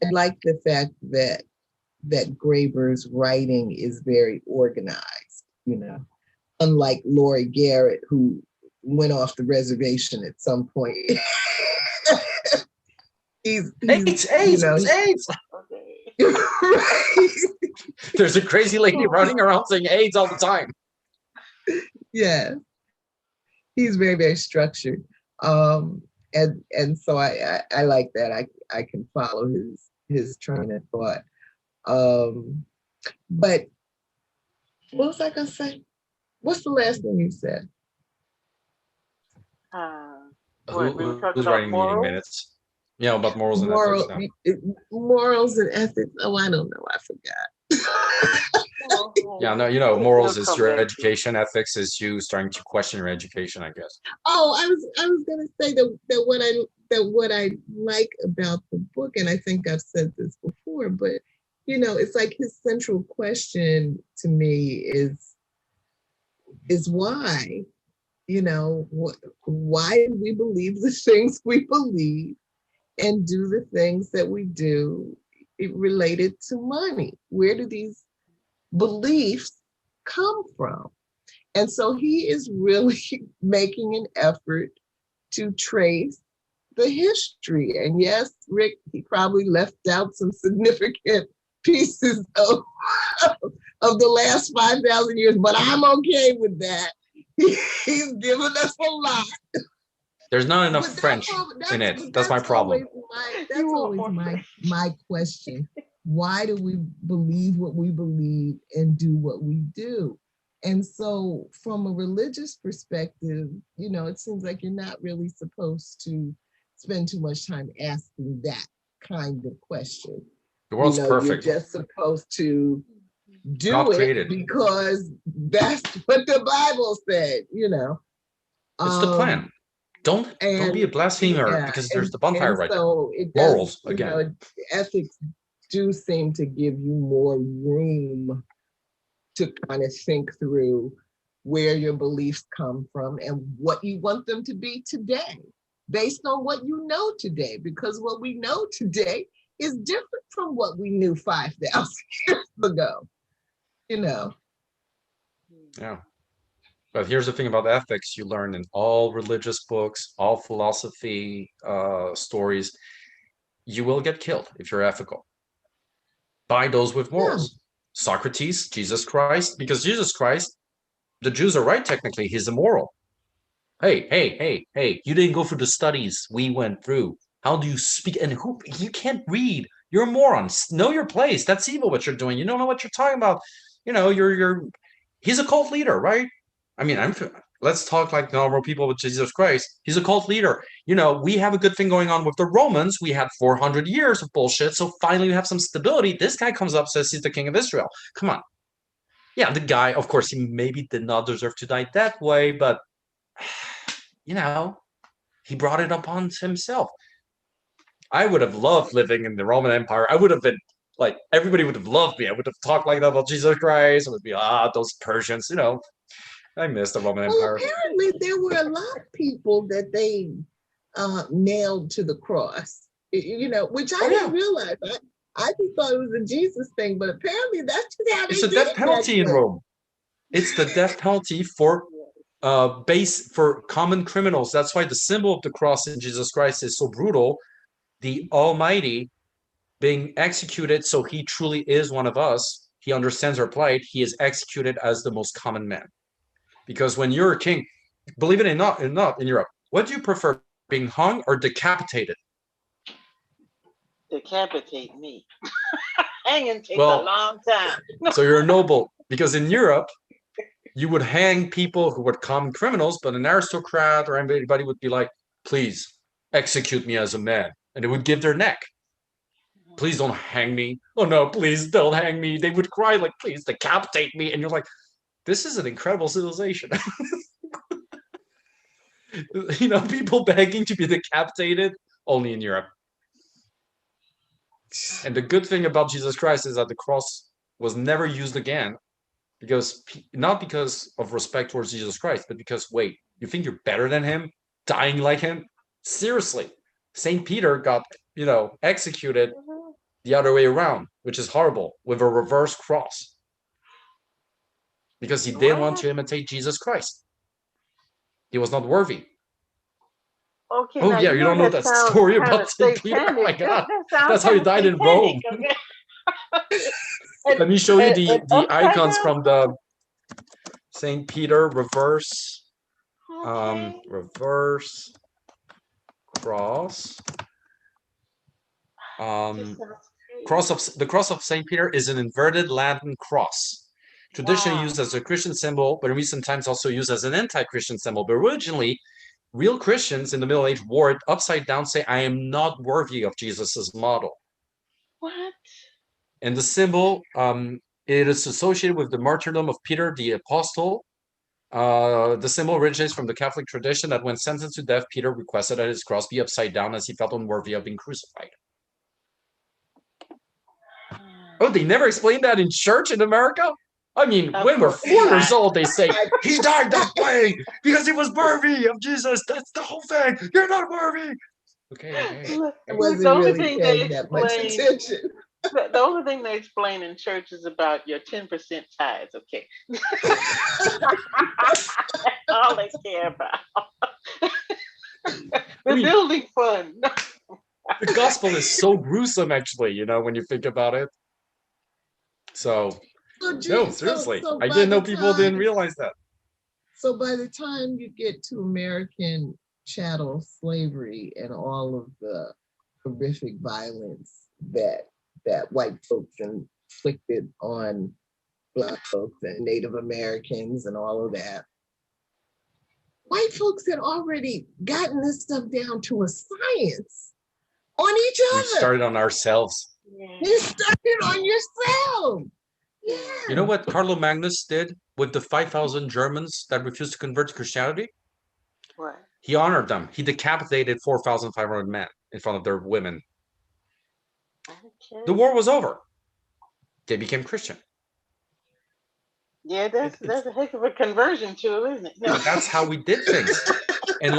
I like the fact that Graeber's writing is very organized, unlike Laurie Garrett, who went off the reservation at some point. he's AIDS. Right. There's a crazy lady running around saying AIDS all the time. Yeah, he's very, very structured, and so I like that. I can follow his train of thought. But what was I gonna say? What's the last thing you said? Who's writing meeting minutes? Yeah, about morals and ethics. Morals and ethics. Oh, I don't know. I forgot. Yeah, no, morals is your education. Ethics is you starting to question your education, I guess. Oh, I was gonna say that what I like about the book, and I think I've said this before, but it's like his central question to me is why. Why do we believe the things we believe and do the things that we do related to money? Where do these beliefs come from? And so he is really making an effort to trace the history. And yes, Rick, he probably left out some significant pieces of the last 5,000 years, but I'm okay with that. He's given us a lot. There's not enough French in it. That's my problem. That's always my question. Why do we believe what we believe and do what we do? And so from a religious perspective, it seems like you're not really supposed to spend too much time asking that kind of question. The world's perfect. You're just supposed to do it because that's what the Bible said, It's the plan. Don't be a blasphemer because there's the bonfire right so there. Morals again. Ethics do seem to give you more room to kind of think through where your beliefs come from and what you want them to be today, based on what you know today, because what we know today is different from what we knew 5,000 years ago. Yeah. But here's the thing about ethics you learn in all religious books, all philosophy stories. You will get killed if you're ethical by those with morals. Yeah. Socrates, Jesus Christ, because Jesus Christ, the Jews are right, technically, he's immoral. Hey, you didn't go through the studies we went through. How do you speak? And who, you can't read. You're a moron. Know your place. That's evil what you're doing. You don't know what you're talking about. He's a cult leader, right? I mean, let's talk like normal people with Jesus Christ. He's a cult leader. We have a good thing going on with the Romans. We had 400 years of bullshit. So finally we have some stability. This guy comes up, says he's the king of Israel. Come on. Yeah, the guy, of course, he maybe did not deserve to die that way, but he brought it upon himself. I would have loved living in the Roman Empire. I would have been like, everybody would have loved me. I would have talked like that about Jesus Christ. It would be, those Persians, I miss the Roman Well, Empire. apparently there were a lot of people that they nailed to the cross, which I didn't realize. I just thought it was a Jesus thing, but apparently that's just how It's they a did death penalty in Rome. It's the death penalty for common criminals. That's why the symbol of the cross in Jesus Christ is so brutal. The Almighty being executed, so he truly is one of us. He understands our plight. He is executed as the most common man. Because when you're a king, believe it or not, in Europe, what do you prefer, being hung or decapitated? Decapitate me. Hanging takes a long time. So you're a noble, because in Europe, you would hang people who were common criminals, but an aristocrat or anybody would be like, please execute me as a man. And they would give their neck. Please don't hang me. Oh no, please don't hang me. They would cry like, please decapitate me. And you're like, this is an incredible civilization. People begging to be decapitated, only in Europe. And the good thing about Jesus Christ is that the cross was never used again, not because of respect towards Jesus Christ, but because, wait, you think you're better than him, dying like him? Seriously, St. Peter got, executed the other way around, which is horrible, with a reverse cross, because he didn't want to imitate Jesus Christ. He was not worthy. Okay, oh yeah, you don't know that story about St. Peter? Oh my God, that's how he died in Rome. Okay. Let me show you the icons from the St. Peter reverse, reverse cross. The cross of St. Peter is an inverted Latin cross, traditionally used as a Christian symbol, but in recent times also used as an anti-Christian symbol. But originally, real Christians in the Middle Age wore it upside down, say, I am not worthy of Jesus's model. What? And the symbol, it is associated with the martyrdom of Peter the Apostle. The symbol originates from the Catholic tradition that when sentenced to death, Peter requested that his cross be upside down as he felt unworthy of being crucified. Oh, they never explained that in church in America? I mean, when we're 4 years old, they say, he died that way because he was worthy of Jesus. That's the whole thing. You're not worthy. Okay. I wasn't really paying that much attention. The only thing they explain in church is about your 10% tithes, okay? All they care about. The building fund. The gospel is so gruesome, actually, when you think about it. So no, seriously. I didn't know people didn't realize that. So by the time you get to American chattel slavery and all of the horrific violence that white folks inflicted on Black folks and Native Americans and all of that, white folks had already gotten this stuff down to a science on each other. We started on ourselves. You started on yourself. Yeah. You know what Carlo Magnus did with the 5,000 Germans that refused to convert to Christianity? What? He honored them. He decapitated 4,500 men in front of their women. Okay. The war was over. They became Christian. Yeah, that's a heck of a conversion tool, isn't it? No. That's how we did things. And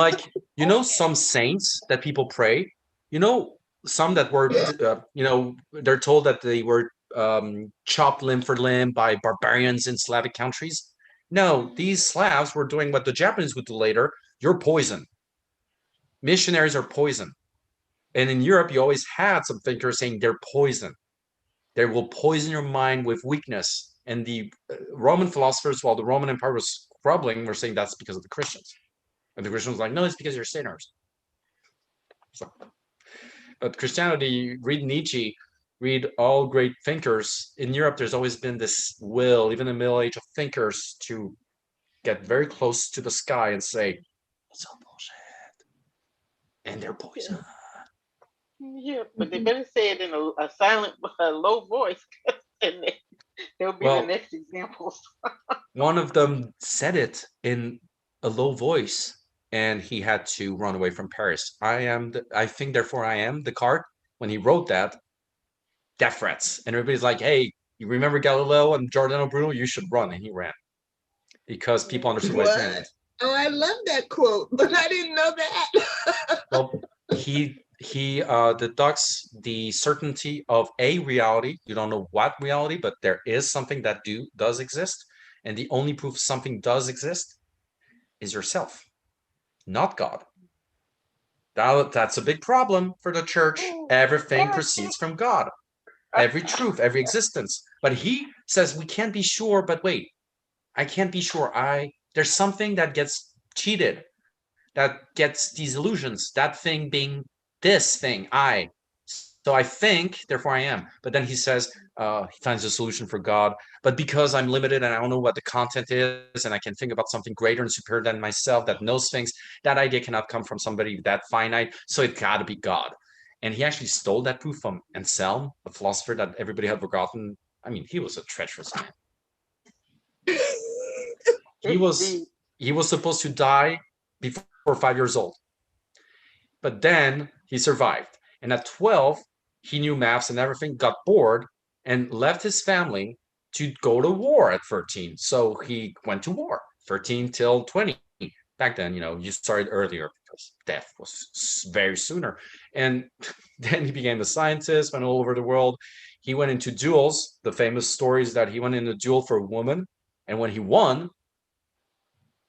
some saints that people pray, some that were, they're told that they were chopped limb for limb by barbarians in Slavic countries. No, these Slavs were doing what the Japanese would do later. You're poison. Missionaries are poison. And in Europe, you always had some thinkers saying they're poison. They will poison your mind with weakness. And the Roman philosophers, while the Roman Empire was crumbling, were saying that's because of the Christians. And the Christian was like, no, it's because you're sinners. So, but Christianity, read Nietzsche, read all great thinkers. In Europe, there's always been this will, even in the Middle Age, of thinkers to get very close to the sky and say, it's all bullshit. And they're poison. Yeah, but they better say it in a silent, low voice, and they'll be the next examples. One of them said it in a low voice, and he had to run away from Paris. I think, therefore I am. Descartes, when he wrote that, death threats. And everybody's like, hey, you remember Galileo and Giordano Bruno? You should run. And he ran because people understood what he said. Oh, I love that quote, but I didn't know that. Well, he deducts the certainty of a reality. You don't know what reality, but there is something that does exist. And the only proof something does exist is yourself, not God. That's a big problem for the church. Everything proceeds from God. Every truth, every existence. But he says we can't be sure, but wait, I can't be sure. There's something that gets cheated, that gets these illusions, that thing being this thing, I. So I think, therefore I am. But then he says, he finds a solution for God. But because I'm limited and I don't know what the content is, and I can think about something greater and superior than myself that knows things, that idea cannot come from somebody that finite. So it got to be God. And he actually stole that proof from Anselm, a philosopher that everybody had forgotten. I mean, he was a treacherous man. He was supposed to die before 5 years old. But then he survived. And at 12, he knew maths and everything, got bored, and left his family to go to war at 13. So he went to war, 13 till 20. Back then, you started earlier because death was very sooner. And then he became a scientist, went all over the world. He went into duels, the famous stories that he went in a duel for a woman. And when he won,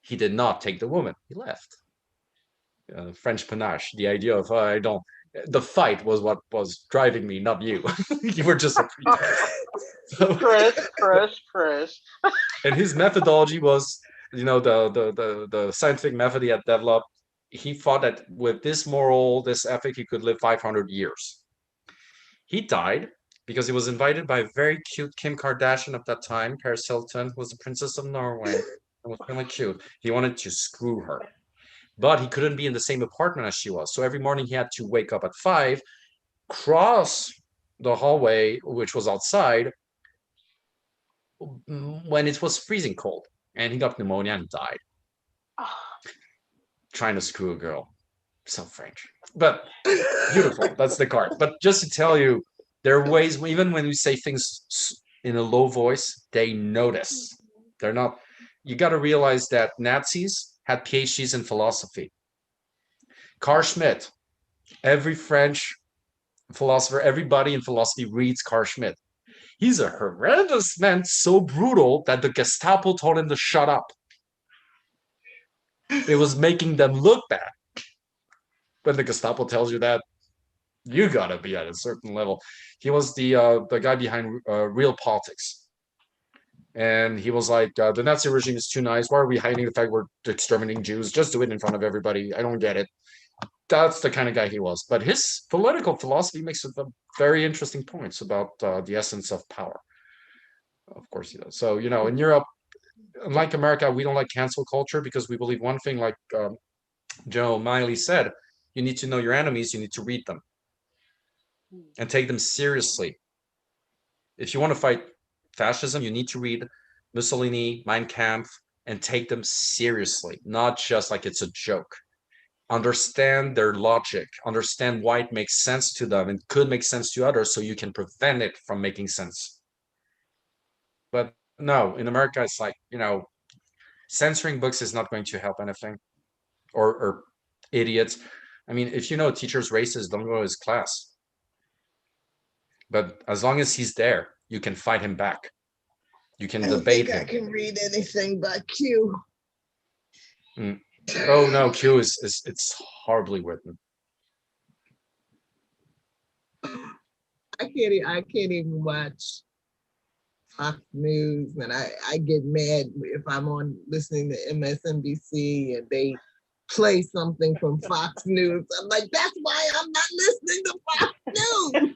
he did not take the woman. He left. French panache, the idea of the fight was what was driving me, not you. You were just a pretext. Fresh. And his methodology was, the scientific method he had developed. He thought that with this this ethic, he could live 500 years. He died because he was invited by a very cute Kim Kardashian of that time, Paris Hilton, who was the Princess of Norway, and was really cute. He wanted to screw her. But he couldn't be in the same apartment as she was. So every morning he had to wake up at 5, cross the hallway, which was outside, when it was freezing cold. And he got pneumonia and died. Trying to screw a girl. So French. But beautiful. That's Descartes. But just to tell you, there are ways, even when we say things in a low voice, they notice. They're not. You got to realize that Nazis had PhDs in philosophy. Carl Schmitt, every French philosopher, everybody in philosophy reads Carl Schmitt. He's a horrendous man, so brutal that the Gestapo told him to shut up. It was making them look bad. When the Gestapo tells you that, you gotta be at a certain level. He was the guy behind Real Politics. And he was like, the Nazi regime is too nice. Why are we hiding the fact we're exterminating Jews? Just do it in front of everybody. I don't get it. That's the kind of guy he was. But his political philosophy makes very interesting points about the essence of power. Of course he does. So, in Europe, unlike America, we don't like cancel culture because we believe one thing, like Joe Miley said, you need to know your enemies, you need to read them and take them seriously. If you want to fight fascism, you need to read Mussolini, Mein Kampf, and take them seriously, not just like it's a joke. Understand their logic, understand why it makes sense to them and could make sense to others so you can prevent it from making sense. But no, in America, it's like, censoring books is not going to help anything. Or idiots. I mean, if a teacher's racist, don't go to his class. But as long as he's there, you can fight him back. You can debate him. I can read anything but Q. Oh no, Q it's horribly written. I can't even watch Fox News, and I get mad if I'm on listening to MSNBC and they play something from Fox News. I'm like, that's why I'm not listening to Fox News.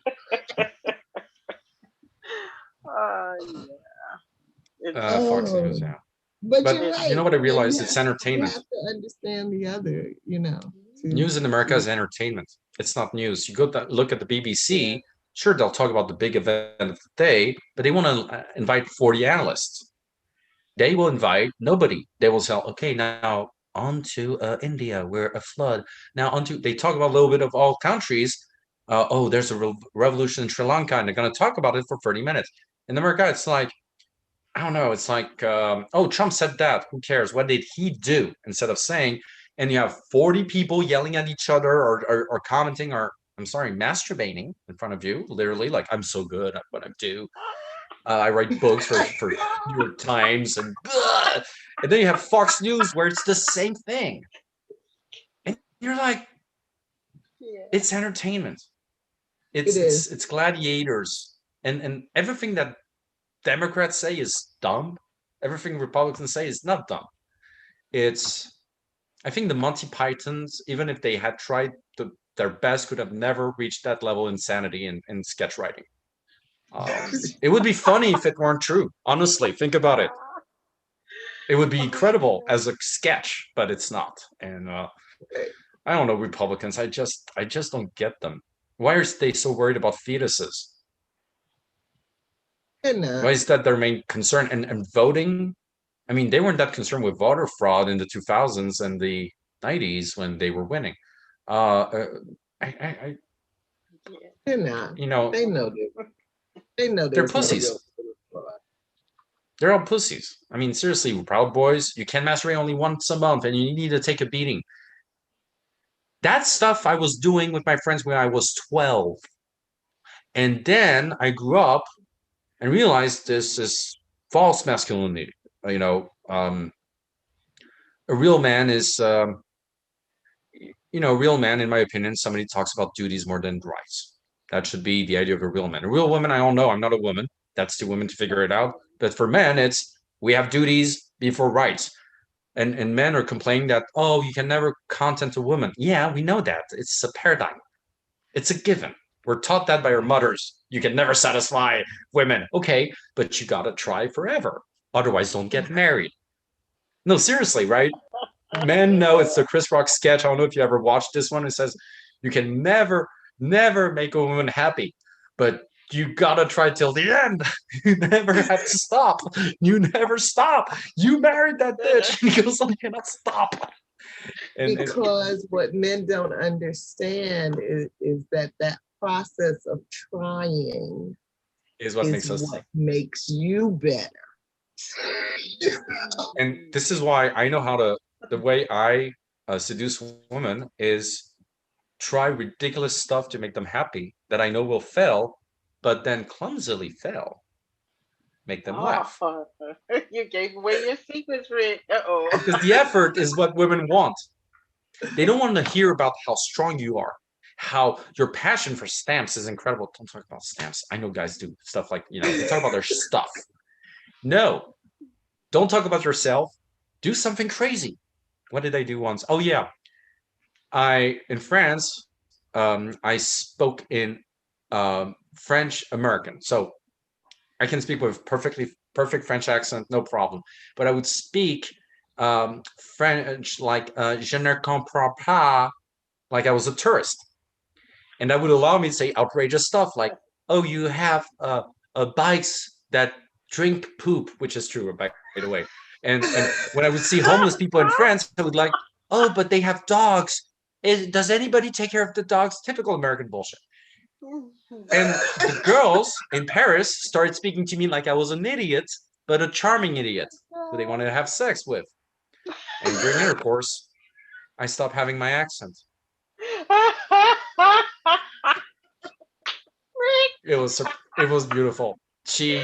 Fox News, yeah. But But you're right. you know what I realized? You It's have entertainment. to understand the other, News in America is entertainment. It's not news. You go look at the BBC. Sure, they'll talk about the big event of the day, but they want to invite 40 analysts. They will invite nobody. They will say, okay, now on to India, where a flood. Now on to, they talk about a little bit of all countries. Oh, there's a revolution in Sri Lanka, and they're going to talk about it for 30 minutes. In America, it's like, I don't know. It's like, oh, Trump said that. Who cares? What did he do? Instead of saying, and you have 40 people yelling at each other or commenting or, I'm sorry, masturbating in front of you, literally, like, I'm so good at what I do. I write books for New York Times and then you have Fox News where it's the same thing. And you're like, it's entertainment. It's gladiators. And everything that Democrats say is dumb. Everything Republicans say is not dumb. I think the Monty Pythons, even if they had tried their best, could have never reached that level of insanity in sketch writing. It would be funny if it weren't true. Honestly, think about it. It would be incredible as a sketch, but it's not. And I don't know, Republicans. I just don't get them. Why are they so worried about fetuses? Why is that their main concern? And voting? I mean, they weren't that concerned with voter fraud in the 2000s and the 90s when they were winning. They're not. You know, they know they're pussies. They're all pussies. I mean, seriously, Proud Boys, you can masturbate only once a month and you need to take a beating. That stuff I was doing with my friends when I was 12. And then I grew up and realized this is false masculinity. You know, a real man is, a real man, in my opinion, somebody talks about duties more than rights. That should be the idea of a real man. A real woman, I don't know. I'm not a woman. That's to women to figure it out. But for men, it's we have duties before rights. And men are complaining that, oh, you can never content a woman. Yeah, we know that. It's a paradigm. It's a given. We're taught that by our mothers. You can never satisfy women. Okay, but you got to try forever. Otherwise, don't get married. No, seriously, right? Men know it's the Chris Rock sketch. I don't know if you ever watched this one. It says you can never make a woman happy, but you gotta try till the end. You never have to stop. You never stop. You married that bitch. He goes, I cannot stop. Because what men don't understand is that process of trying is what makes you better. And this is why I know how to. The way I seduce women is try ridiculous stuff to make them happy that I know will fail, but then clumsily fail. Make them laugh. You gave away your secrets, Rick. Because the effort is what women want. They don't want to hear about how strong you are, how your passion for stamps is incredible. Don't talk about stamps. I know guys do stuff like, they talk about their stuff. No, don't talk about yourself. Do something crazy. What did I do once? Oh, yeah. In France, I spoke in French American. So I can speak with perfect French accent, no problem. But I would speak French like je ne comprends pas, like I was a tourist. And that would allow me to say outrageous stuff like, oh, you have bikes that drink poop, which is true, by the way. And when I would see homeless people in France, I would like, oh, but they have dogs. Does anybody take care of the dogs? Typical American bullshit. And the girls in Paris started speaking to me like I was an idiot, but a charming idiot who they wanted to have sex with. And during intercourse, I stopped having my accent. It was beautiful. She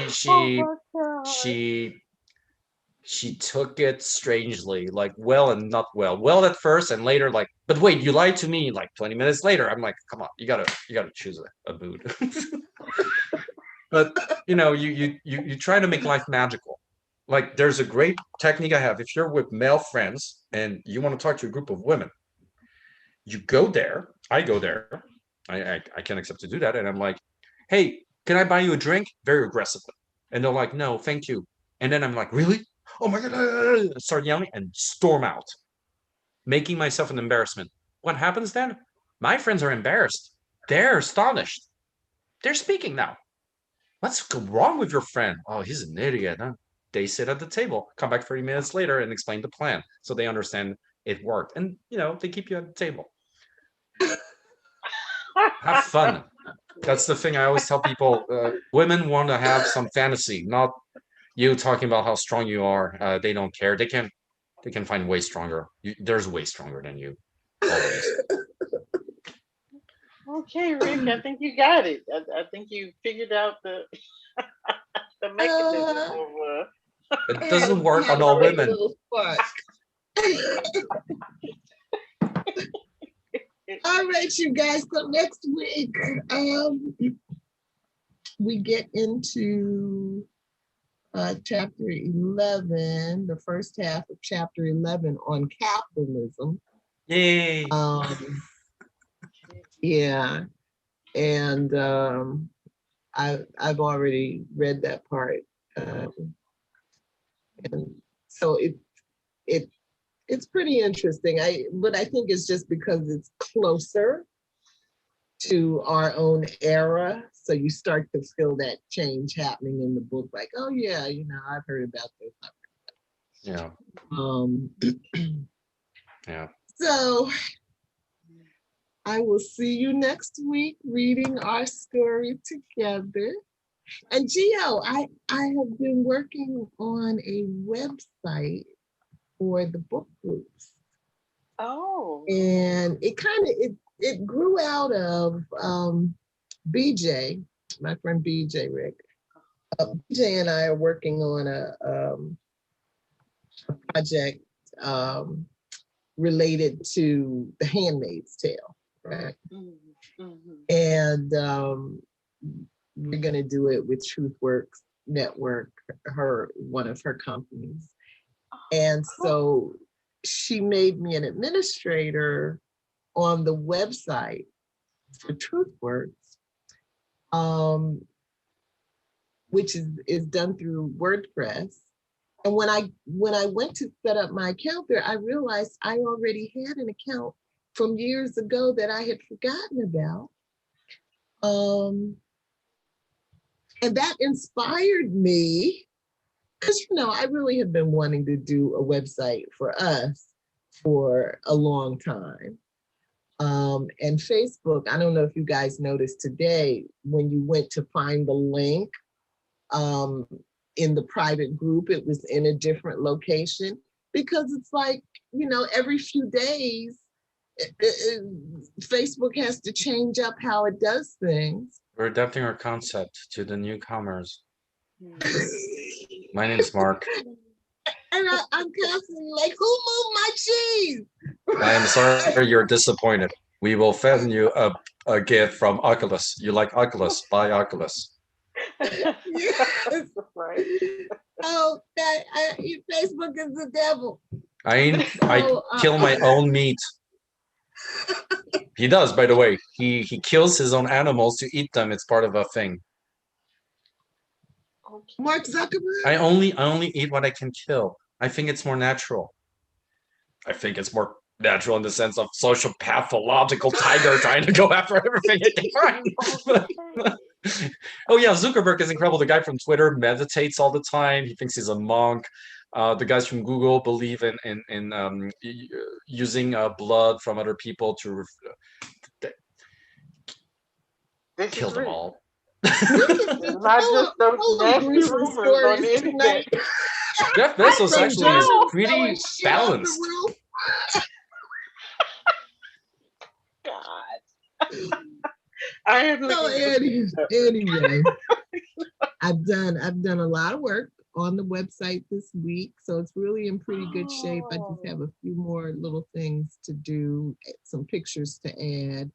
took it strangely, like well and not well. Well at first, and later like, but wait, you lied to me. Like 20 minutes later, I'm like, come on, you gotta choose a mood. But you try to make life magical. Like there's a great technique I have. If you're with male friends and you want to talk to a group of women, you go there. I go there. I can't accept to do that. And I'm like, hey, can I buy you a drink? Very aggressively. And they're like, no, thank you. And then I'm like, really? Oh my God. Start yelling and storm out, making myself an embarrassment. What happens then? My friends are embarrassed. They're astonished. They're speaking now. What's wrong with your friend? Oh, he's an idiot. Huh? They sit at the table, come back 30 minutes later and explain the plan. So they understand it worked. And, they keep you at the table. Have fun. That's the thing I always tell people. Women want to have some fantasy, not you talking about how strong you are. They don't care. They can find way stronger. There's way stronger than you. Always. Okay, Rick, I think you got it. I think you figured out the the mechanism of It doesn't work on all women. All right, you guys. So next week, we get into chapter 11, the first half of chapter 11 on capitalism. Yay. Yeah, and I've already read that part, and so it's pretty interesting. But I think it's just because it's closer to our own era, so you start to feel that change happening in the book. Like, oh yeah, I've heard about this. Yeah. Yeah. So I will see you next week reading our story together. And Gio, I have been working on a website for the book groups. Oh. And it grew out of BJ, my friend BJ Rick. BJ and I are working on a project related to The Handmaid's Tale, right? Mm-hmm. And we're going to do it with TruthWorks Network, one of her companies. And so she made me an administrator on the website for TruthWorks, which is done through WordPress. And when I went to set up my account there, I realized I already had an account from years ago that I had forgotten about. And that inspired me, because I really have been wanting to do a website for us for a long time. And Facebook, I don't know if you guys noticed today, when you went to find the link in the private group, it was in a different location, because it's like, every few days, Facebook has to change up how it does things. We're adapting our concept to the newcomers. My name's Mark. And I'm constantly like, who moved my cheese? I am sorry you're disappointed. We will send you a gift from Oculus. You like Oculus? Buy Oculus. Yes. Right. Oh, Facebook is the devil. I kill my own meat. He does, by the way. He kills his own animals to eat them. It's part of a thing. Mark Zuckerberg? I only eat what I can kill. I think it's more natural. I think it's more natural in the sense of social pathological tiger trying to go after everything it can find. Oh yeah, Zuckerberg is incredible. The guy from Twitter meditates all the time. He thinks he's a monk. The guys from Google believe in using blood from other people to kill them all. Not just those nasty rumors on the internet. Jeff Bezos actually is pretty balanced. God. I have anyway, I've done a lot of work on the website this week, so it's really in pretty good shape. I just have a few more little things to do, some pictures to add,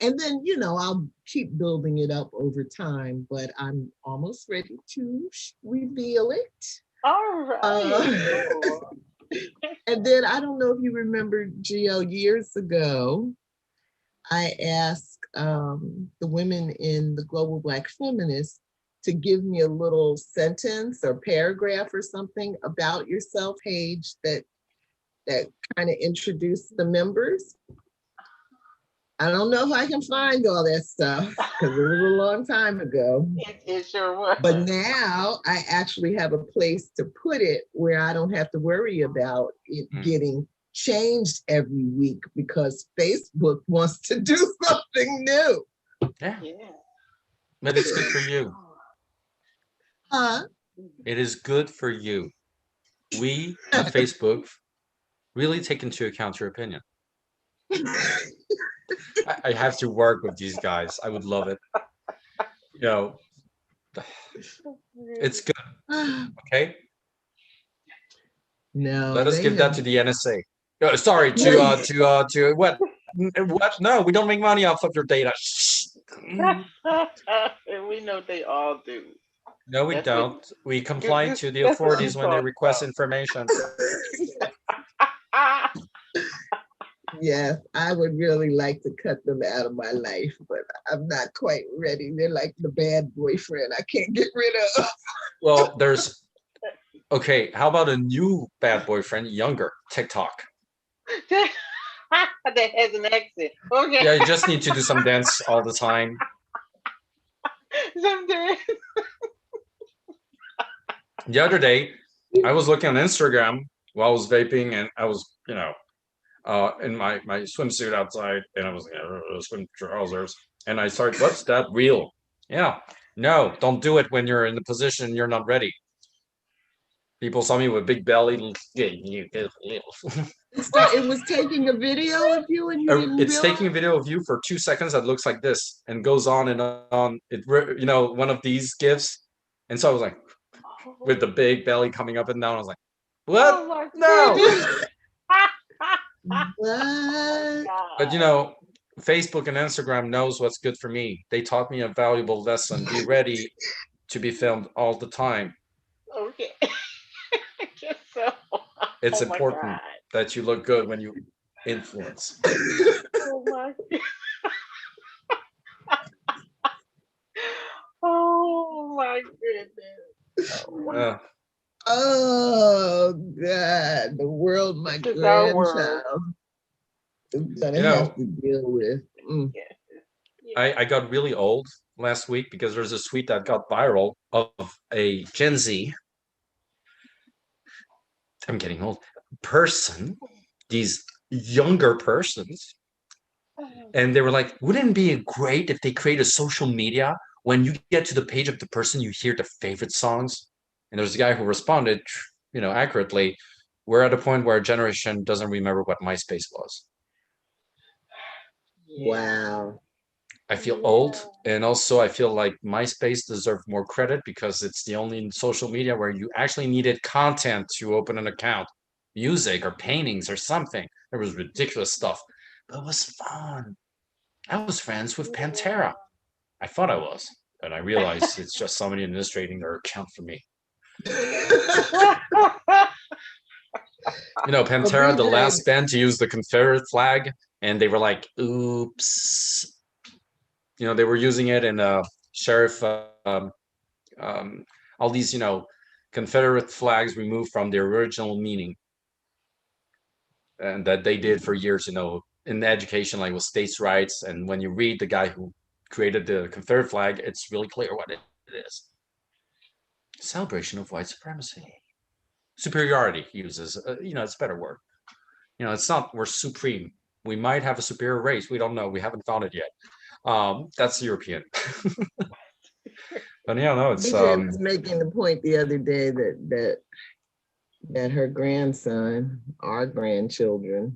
and then I'll keep building it up over time. But I'm almost ready to reveal it. All right. Cool. And then I don't know if you remember, Gio, years ago, I asked the women in the Global Black Feminists to give me a little sentence or paragraph or something about yourself page that kind of introduced the members. I don't know if I can find all that stuff because it was a long time ago. It sure was. But now I actually have a place to put it where I don't have to worry about it getting changed every week because Facebook wants to do something new. Yeah. Yeah. But it's good for you. Huh? It is good for you. We at Facebook really take into account your opinion. I have to work with these guys. I would love it. You know, it's good. Okay. No, Let us they give that have. to the NSA. Sorry, to what? What? No, we don't make money off of your data. We know they all do. No, we That's don't. what- We comply to the That's what you authorities when they talk request about. information. Yes, I would really like to cut them out of my life, but I'm not quite ready. They're like the bad boyfriend I can't get rid of. Well, there's okay. How about a new bad boyfriend, younger TikTok? That has an accent. Okay. Yeah, you just need to do some dance all the time. Someday. The other day, I was looking on Instagram while I was vaping, and I was, in my swimsuit outside, and I was swim trousers, and I started, what's that reel? Yeah, no, don't do it when you're in the position you're not ready. People saw me with big belly. It was taking a video of you and you didn't It's taking a realize? video of you for 2 seconds that looks like this and goes on and on. One of these gifs. And so I was like, with the big belly coming up and down, I was like, what? Oh my No. goodness. What? But Facebook and Instagram knows what's good for me. They taught me a valuable lesson. Be ready to be filmed all the time. Okay. So, It's oh my important God. that you look good when you influence. Oh my. Oh my goodness. Oh God, the world my This is our world. grandchild is gonna You know- have to deal with. Yes. I got really old last week because there's a tweet that got viral of a Gen Z, I'm getting old, person, these younger persons, and they were like, wouldn't it be great if they create a social media when you get to the page of the person, you hear the favorite songs? And there's a guy who responded, accurately, we're at a point where our generation doesn't remember what MySpace was. Wow. I feel old, and also I feel like MySpace deserves more credit because it's the only social media where you actually needed content to open an account, music or paintings or something. There was ridiculous stuff, but it was fun. I was friends with Pantera. I thought I was, but I realized it's just somebody administrating their account for me. Pantera, the last band to use the Confederate flag, and they were like, oops. They were using it in sheriff, all these, Confederate flags removed from their original meaning. And that they did for years, in the education, like with states' rights. And when you read the guy who created the Confederate flag, it's really clear what it is. Celebration of white supremacy. Superiority, he uses, it's a better word. It's not we're supreme. We might have a superior race. We don't know. We haven't found it yet. That's European. But it's BJ was making the point the other day that her grandson, our grandchildren,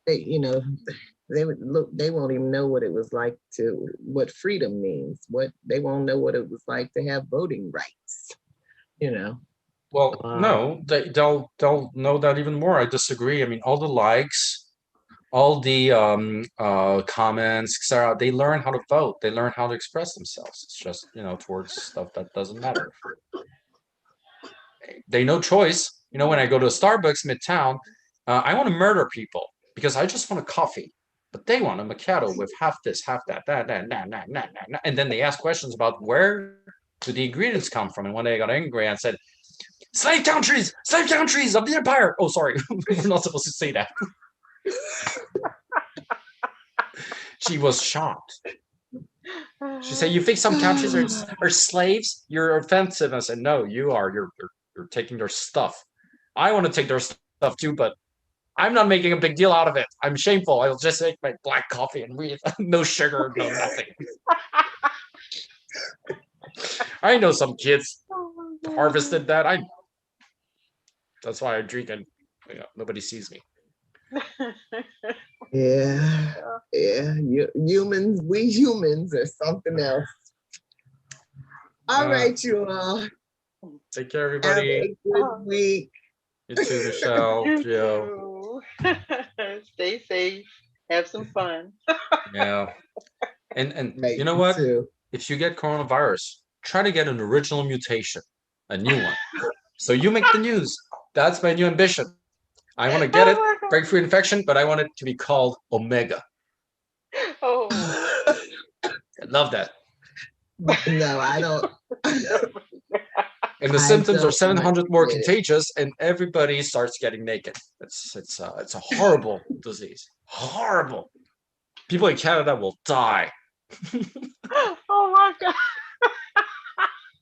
they won't even know what it was like what freedom means. They won't know what it was like to have voting rights. Well, no, they'll know that even more. I disagree. I mean, all the likes, all the comments, etc. They learn how to vote. They learn how to express themselves. It's just towards stuff that doesn't matter. they no choice. You know, when I go to a Starbucks midtown, I want to murder people because I just want a coffee, but they want a macchiato with half this, half that, and then they ask questions about where do the ingredients come from. And one day I got angry and said, slave countries of the empire. Oh, sorry, we're not supposed to say that. She was shocked. She said, "You think some countries are slaves? You're offensive." I said, "No, you are. You're taking their stuff. I want to take their stuff too, but I'm not making a big deal out of it. I'm shameful. I'll just make my black coffee and read. No sugar, no nothing." I know some kids harvested that. That's why I drink and nobody sees me. Yeah. Humans, we humans are something else. All right, you all. Take care, Have everybody. a good week. You too, Michelle, You Jill. too. Stay safe. Have some fun. Yeah. And Right, you know what? too. If you get coronavirus, try to get an original mutation, a new one. So you make the news. That's my new ambition. I want to get it, breakthrough infection, but I want it to be called Omega. Oh. I love that. No, I don't. And the I symptoms are don't 700 more get it. contagious, and everybody starts getting naked. It's a horrible disease. Horrible. People in Canada will die. Oh my God.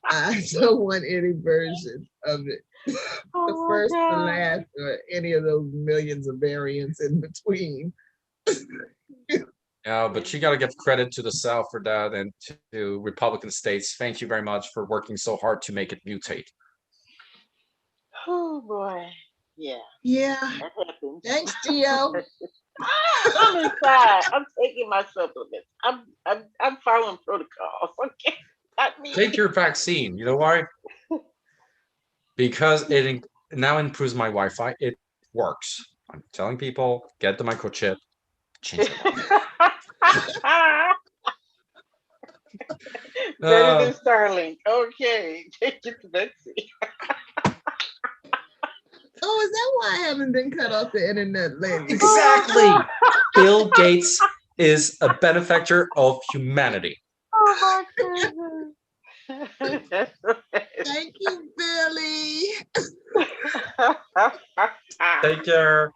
I don't want any version of it. Oh The my first, the God. last, or any of those millions of variants in between. Yeah, but you got to give credit to the South for that, and to Republican states. Thank you very much for working so hard to make it mutate. Oh boy. Yeah. Yeah. That happens. Thanks, Gio. I'm inside. I'm taking my supplements. I'm following protocols. Okay. Not me. Take your vaccine. You know why? Because it now improves my Wi-Fi. It works. I'm telling people, get the microchip. Change the world. Better than Starlink. Okay. Take it to Betsy. Oh, is that why I haven't been cut off the internet lately? Exactly. Bill Gates is a benefactor of humanity. Oh my goodness. Thank you, Billy. Take care.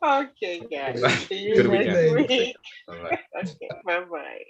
Okay, guys. See you Good next weekend. week. Bye-bye. Okay, bye-bye.